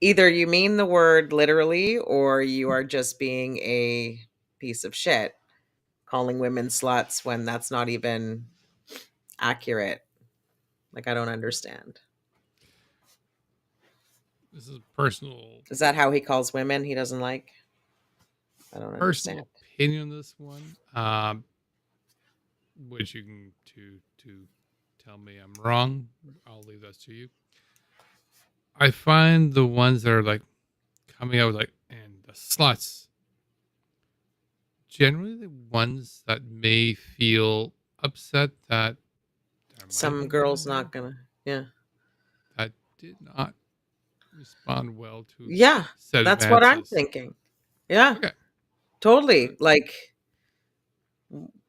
either you mean the word literally or you are just being a piece of shit calling women sluts when that's not even accurate. Like, I don't understand. this is personal. Is that how he calls women he doesn't like? I don't Personal understand. opinion on this one, which you can to tell me I'm wrong. I'll leave that to you. I find the ones that are like coming out with like and the sluts generally the ones that may feel upset that Some girls not gonna. Yeah. That did not respond well to. Yeah, said that's what I'm advances. thinking. Yeah, Okay. totally. Like,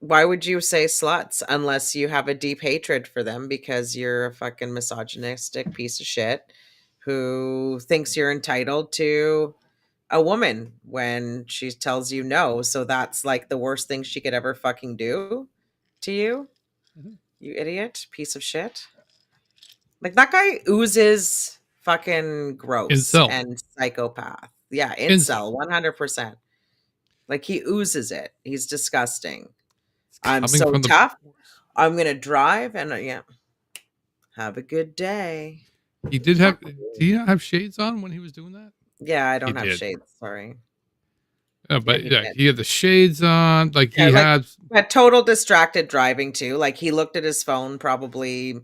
why would you say sluts unless you have a deep hatred for them because you're a fucking misogynistic piece of shit who thinks you're entitled to a woman when she tells you no. So that's like the worst thing she could ever fucking do to you. You idiot piece of shit. Like, that guy oozes fucking gross Incel. and psychopath. Yeah, Incel. incel, 100%. Like, he oozes it. He's disgusting. I'm coming so from the tough. I'm gonna drive and yeah. Have a good day. He did have. Did he not have shades on when he was doing that? Yeah, I don't He have did. shades. Sorry. But he yeah, did. he had the shades on. Like he Yeah, like, had. but total distracted driving too. Like, he looked at his phone probably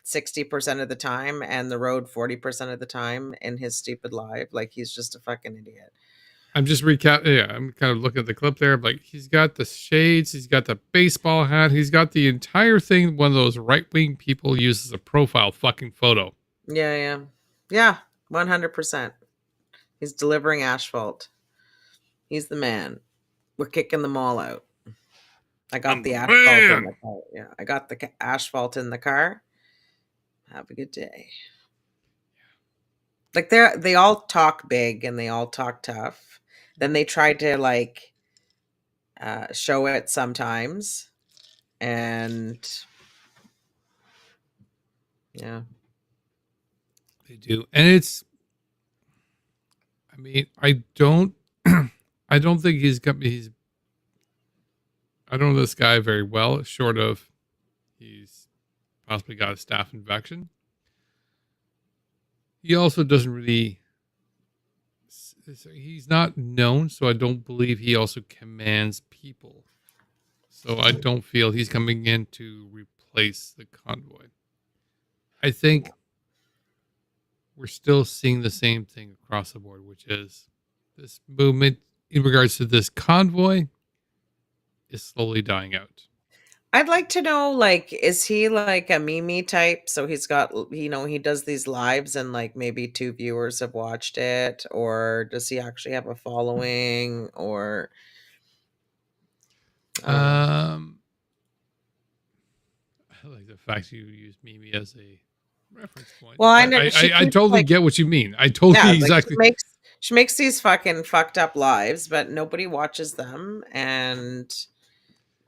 60% of the time and the road 40% of the time in his stupid life. Like, he's just a fucking idiot. I'm just Yeah, I'm kind of looking at the clip there. Like he's got the shades, he's got the baseball hat, he's got the entire thing. One of those right wing people uses a profile fucking photo. Yeah, 100%. He's delivering asphalt. He's the man. We're kicking them all out. I got the asphalt in the car. Yeah, I got the asphalt in the car. Have a good day. Like, they all talk big and they all talk tough. Then they try to like show it sometimes, and yeah, They do, and it's. I mean, I don't. I don't think he's got. I don't know this guy very well, short of he's possibly got a staph infection. He also doesn't really. He's not known, so I don't believe he also commands people. So I don't feel he's coming in to replace the convoy. I think we're still seeing the same thing across the board, which is this movement in regards to this convoy is slowly dying out. I'd like to know, like, is he like a Mimi type? So he's got, he does these lives and like maybe 2 viewers have watched it, or does he actually have a following, or I don't know. I like the fact you use Mimi as a reference point. Well, I But know she I keeps, totally like, get what you mean. I totally yeah, like exactly. she makes these fucking fucked up lives, but nobody watches them, and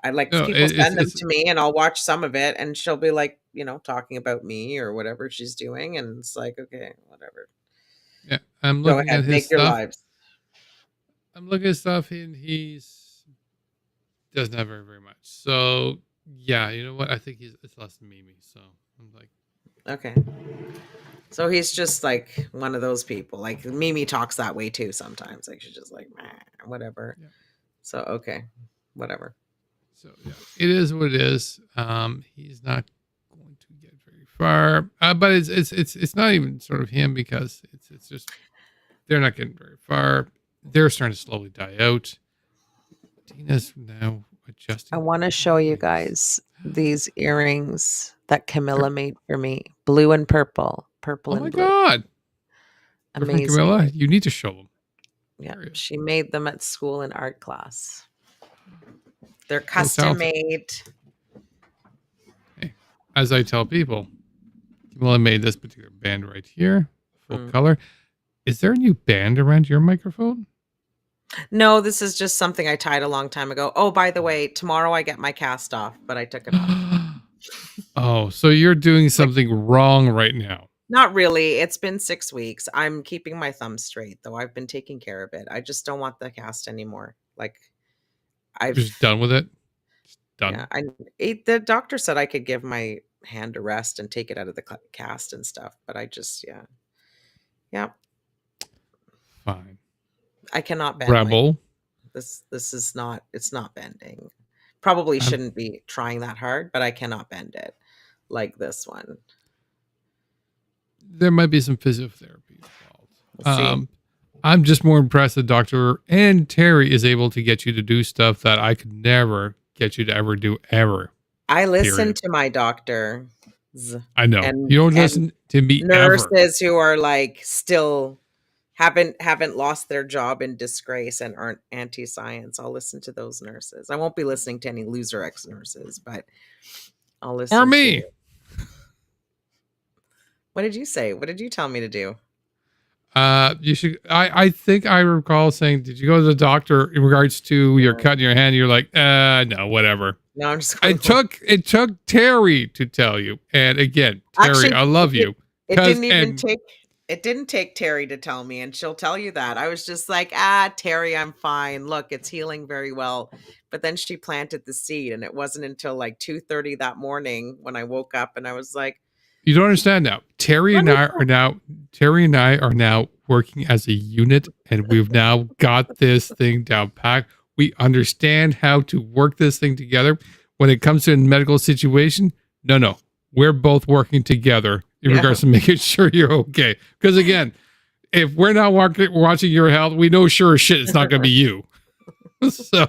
I like No, people send them it's to me, and I'll watch some of it, and she'll be like, talking about me or whatever she's doing, and it's like, okay, whatever. yeah. I'm Go looking ahead, at his make your stuff. lives. I'm looking at stuff, and he's doesn't have very much. So yeah, you know what? I think it's less than Mimi. So I'm like, Okay. So he's just like one of those people. Like Mimi talks that way too sometimes. Like she's just like, "Meh," whatever. Yeah. So okay, whatever. so yeah, it is what it is. He's not going to get very far. But it's not even sort of him, because it's just they're not getting very far. They're starting to slowly die out. Tina's now adjusting. I want to show you guys these earrings that Camilla made for me. Blue and purple. Purple Oh and my blue. God. They're from Amazing. Camilla, you need to show them. Yeah, she made them at school in art class. They're So custom talented. made. Hey, as I tell people, Camilla made this particular band right here, full color. Is there a new band around your microphone? No, this is just something I tied a long time ago. Oh, by the way, tomorrow I get my cast off, but I took it off. Oh, so you're doing something wrong right now. Not really. It's been 6 weeks. I'm keeping my thumb straight, though. I've been taking care of it. I just don't want the cast anymore. Like, You're just done with it? Just done? Yeah, the doctor said I could give my hand a rest and take it out of the cast and stuff, but I just, yeah. Fine. I cannot bend Rebel. this is not, it's not bending. Probably shouldn't be trying that hard, but I cannot bend it like this one. There might be some physiotherapy involved. We'll see. I'm just more impressed that Dr. and Terry is able to get you to do stuff that I could never get you to ever do ever. I listen Period. to my doctor. I know. You don't listen to me nurses ever. who are like still haven't lost their job in disgrace and aren't anti-science. I'll listen to those nurses. I won't be listening to any loser ex-nurses, but I'll listen Or me. to What did you say? What did you tell me to do? You should. I think I recall saying, "Did you go to the doctor in regards to your cut in your hand?" You're like, no, whatever. No, I'm just. It took Terry to tell you, and again, Terry, Actually, I love you. It didn't even take. It didn't take Terry to tell me, and she'll tell you that. I was just like, Terry, I'm fine. Look, it's healing very well. But then she planted the seed, and it wasn't until like 2:30 that morning when I woke up, and I was like, You don't understand now. Terry and I are now working as a unit, and we've now got this thing down packed. We understand how to work this thing together. When it comes to a medical situation, no, we're both working together in regards to making sure you're okay. Because again, if we're not watching your health, we know sure as shit it's not going to be you. So,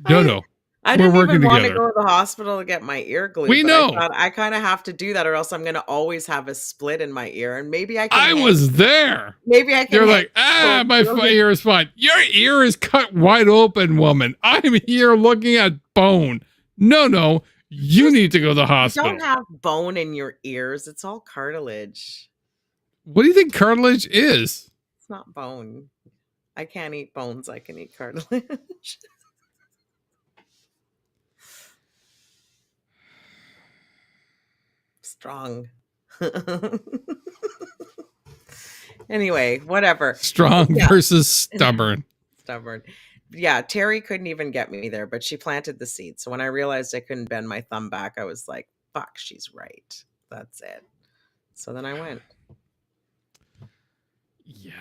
no. I didn't even want to go to the hospital to get my ear glued. We but know. I thought I kind of have to do that, or else I'm going to always have a split in my ear, and maybe I can. I was there. Maybe I can. You're like, my ear is fine. Your ear is cut wide open, woman. I'm here looking at bone. No, you need to go to the You hospital. don't have bone in your ears. It's all cartilage. What do you think cartilage is? It's not bone. I can't eat bones. I can eat cartilage. Strong. Anyway, whatever. Strong versus stubborn. Stubborn. Yeah, Terry couldn't even get me there, but she planted the seed. So when I realized I couldn't bend my thumb back, I was like, fuck, she's right. That's it. So then I went. Yeah.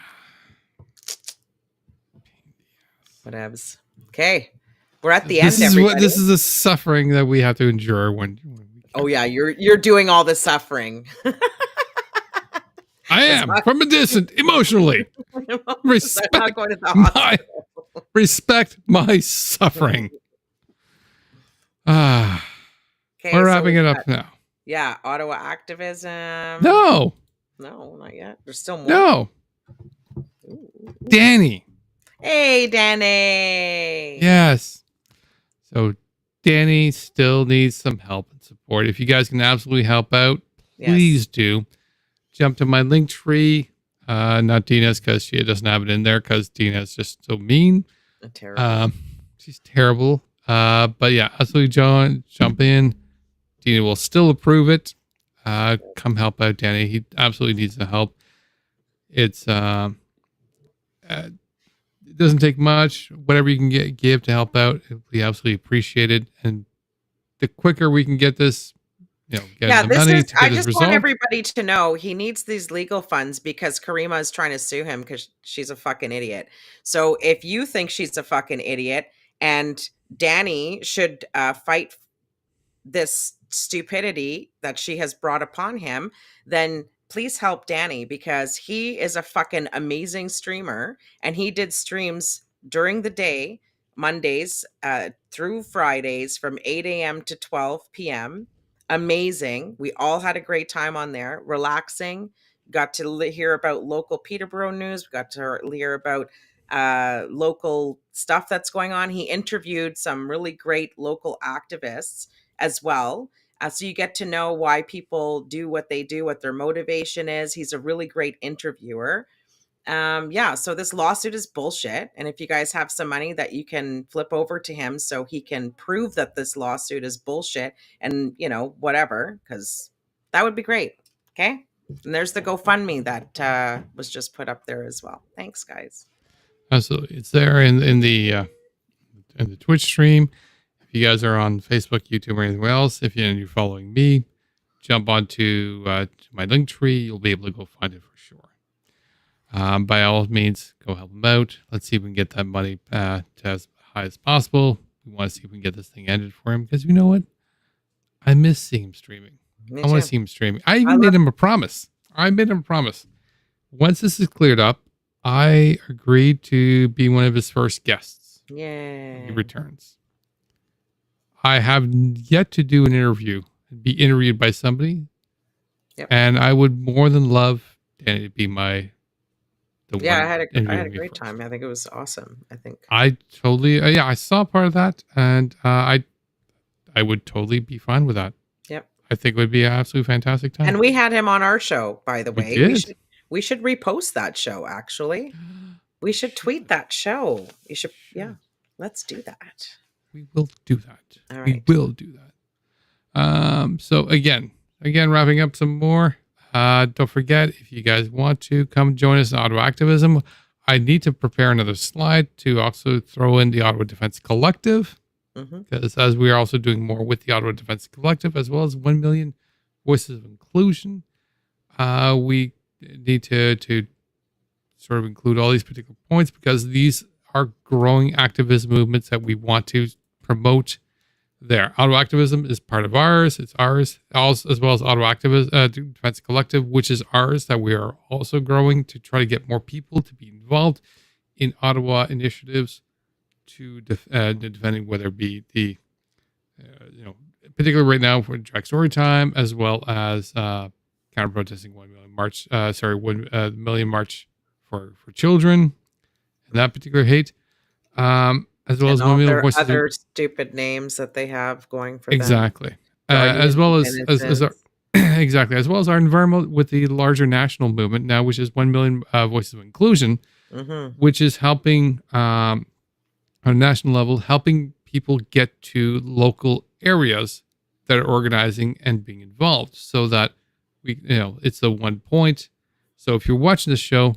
Whatevs. Okay. We're at the end, everybody. This is the suffering that we have to endure when oh yeah, you're doing all the suffering. I am from a distance emotionally. Respect respect my suffering. Okay, We're so wrapping we've it up got- now. Yeah, Ottawa activism. No, not yet. There's still more. no. Danny. Hey, Danny. Yes. So Danny still needs some help and support. If you guys can absolutely help out, please do. Jump to my link tree. Not Dina's because she doesn't have it in there because Dina's just so mean. Terrible. She's terrible. But yeah, absolutely jump in. Dina will still approve it. Come help out Danny. He absolutely needs the help. It doesn't take much. Whatever you can give to help out, it will be absolutely appreciated. And the quicker we can get this, get the money to get I this just resolved. want everybody to know he needs these legal funds because Karima is trying to sue him because she's a fucking idiot. So if you think she's a fucking idiot and Danny should fight this stupidity that she has brought upon him, then please help Danny because he is a fucking amazing streamer and he did streams during the day, Mondays through Fridays from 8 a.m. to 12 p.m. Amazing. We all had a great time on there, relaxing. Got to hear about local Peterborough news. We got to hear about local stuff that's going on. He interviewed some really great local activists as well. So you get to know why people do what they do, what their motivation is. He's a really great interviewer. So this lawsuit is bullshit. And if you guys have some money that you can flip over to him so he can prove that this lawsuit is bullshit and, whatever, because that would be great. Okay. And there's the GoFundMe that was just put up there as well. Thanks, guys. Absolutely. It's there in the Twitch stream. If you guys are on Facebook, YouTube, or anything else, if you're following me, jump onto my link tree. You'll be able to go find it for sure. By all means, go help them out. Let's see if we can get that money to as high as possible. We want to see if we can get this thing ended for him because you know what? I miss seeing him streaming. I want to see him streaming. I even made him a promise. Once this is cleared up, I agreed to be one of his first guests. Yeah. He returns. I have yet to do an interview, be interviewed by somebody. Yep. And I would more than love Danny to be the one. I had a interviewing me great first. time. I think it was awesome. I think I totally, I saw part of that and I would totally be fine with that. Yep. I think it would be an absolutely fantastic time. And we had him on our show, by the way. did. We should repost that show, actually. We should tweet that show. You should, let's do that. We will do that. All We right. will do that. So again, wrapping up some more. Don't forget, if you guys want to come join us in Ottawa Activism, I need to prepare another slide to also throw in the Ottawa Defense Collective. Because as we are also doing more with the Ottawa Defense Collective, as well as 1 million voices of inclusion, we need to sort of include all these particular points because these are growing activist movements that we want to promote there. Ottawa Activism is part of ours. It's ours, as well as Ottawa Defense Collective, which is ours, that we are also growing to try to get more people to be involved in Ottawa initiatives to defending, whether it be the, particularly right now for Drag Story Time, as well as counter protesting 1 million march, 1 million march for children, and that particular hate, as well as 1 million voices. Other stupid names that they have going for them. Exactly. As well as our, exactly, as well as our environment with the larger national movement now, which is 1 million voices of inclusion, which is helping on a national level, helping people get to local areas that are organizing and being involved, so that we, it's the one point. So if you're watching this show,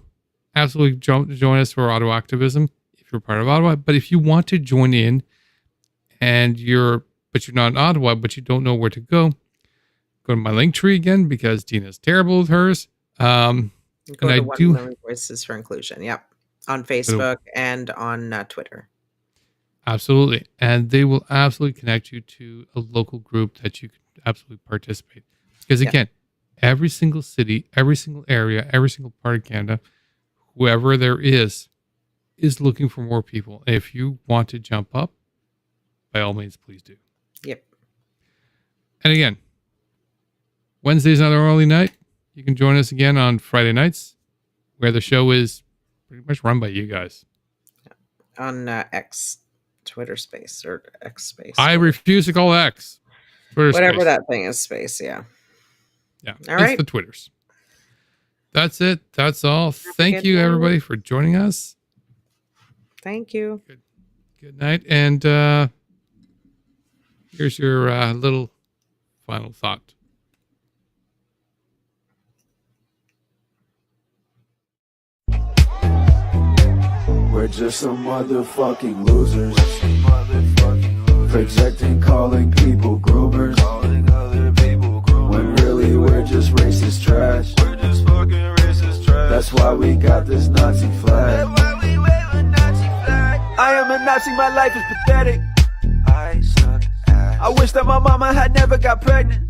absolutely join us for Ottawa Activism if you're part of Ottawa. But if you want to join in and you're not in Ottawa, but you don't know where to go to my link tree again, because Dina's terrible with hers. Go to 1 Million Voices for Inclusion. Yep. On Facebook and on Twitter. Absolutely. And they will absolutely connect you to a local group that you can absolutely participate. Because again, every single city, every single area, every single part of Canada, whoever there is looking for more people. If you want to jump up, by all means, please do. Yep. And again, Wednesday's not our only night. You can join us again on Friday nights, where the show is pretty much run by you guys. On X, Twitter Space, or X Space. I refuse to call X. Twitter Whatever Space. that thing is, Space, yeah. Yeah, all it's right. the Twitters. That's it. That's all. Thank you, everybody, for joining us. Thank you. Good night. And here's your little final thought. We're just some motherfucking losers. Projecting, calling people groomers. When really we're just racist trash. That's why we got this Nazi flag. I am a Nazi, my life is pathetic. I suck ass. I wish that my mama had never got pregnant.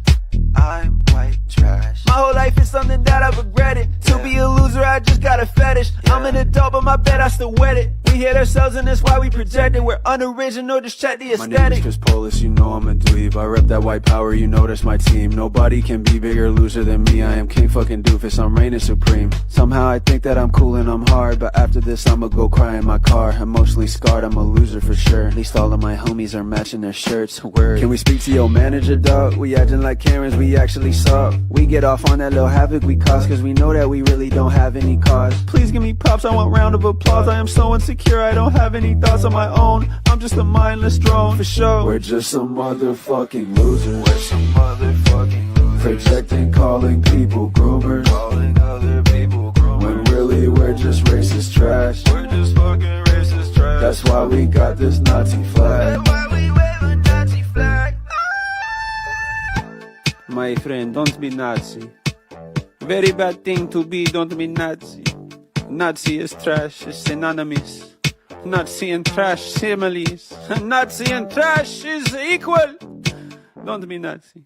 I'm white trash. My whole life is something that I've regretted. To be a loser, I just got a fetish. I'm an adult, but my bed I still wet it. We hit ourselves and that's why we project it. We're unoriginal, just check the aesthetic. My name is Chris Polis, you know I'm a dweeb. I rep that white power, you know that's my team. Nobody can be bigger loser than me. I am king fucking doofus, I'm reigning supreme. Somehow I think that I'm cool and I'm hard, but after this I'ma go cry in my car. Emotionally scarred, I'm a loser for sure. At least all of my homies are matching their shirts. Word. Can we speak to your manager, dog? We acting like Karens, we actually saw. We get off on that little havoc we cause, cause we know that we really don't have any cause. Please give me props, I want round of applause. I am so insecure, I don't have any thoughts on my own. I'm just a mindless drone for sure. We're just some motherfucking losers. We're some motherfucking losers. Projecting, calling people groomers. Calling other people groomers. When really we're just racist trash. We're just fucking racist trash. That's why we got this Nazi flag. That's why we wear a Nazi flag. My friend, don't be Nazi. Very bad thing to be, don't be Nazi. Nazi is trash, is synonymous. Nazi and trash, similes. Nazi and trash is equal. Don't be Nazi.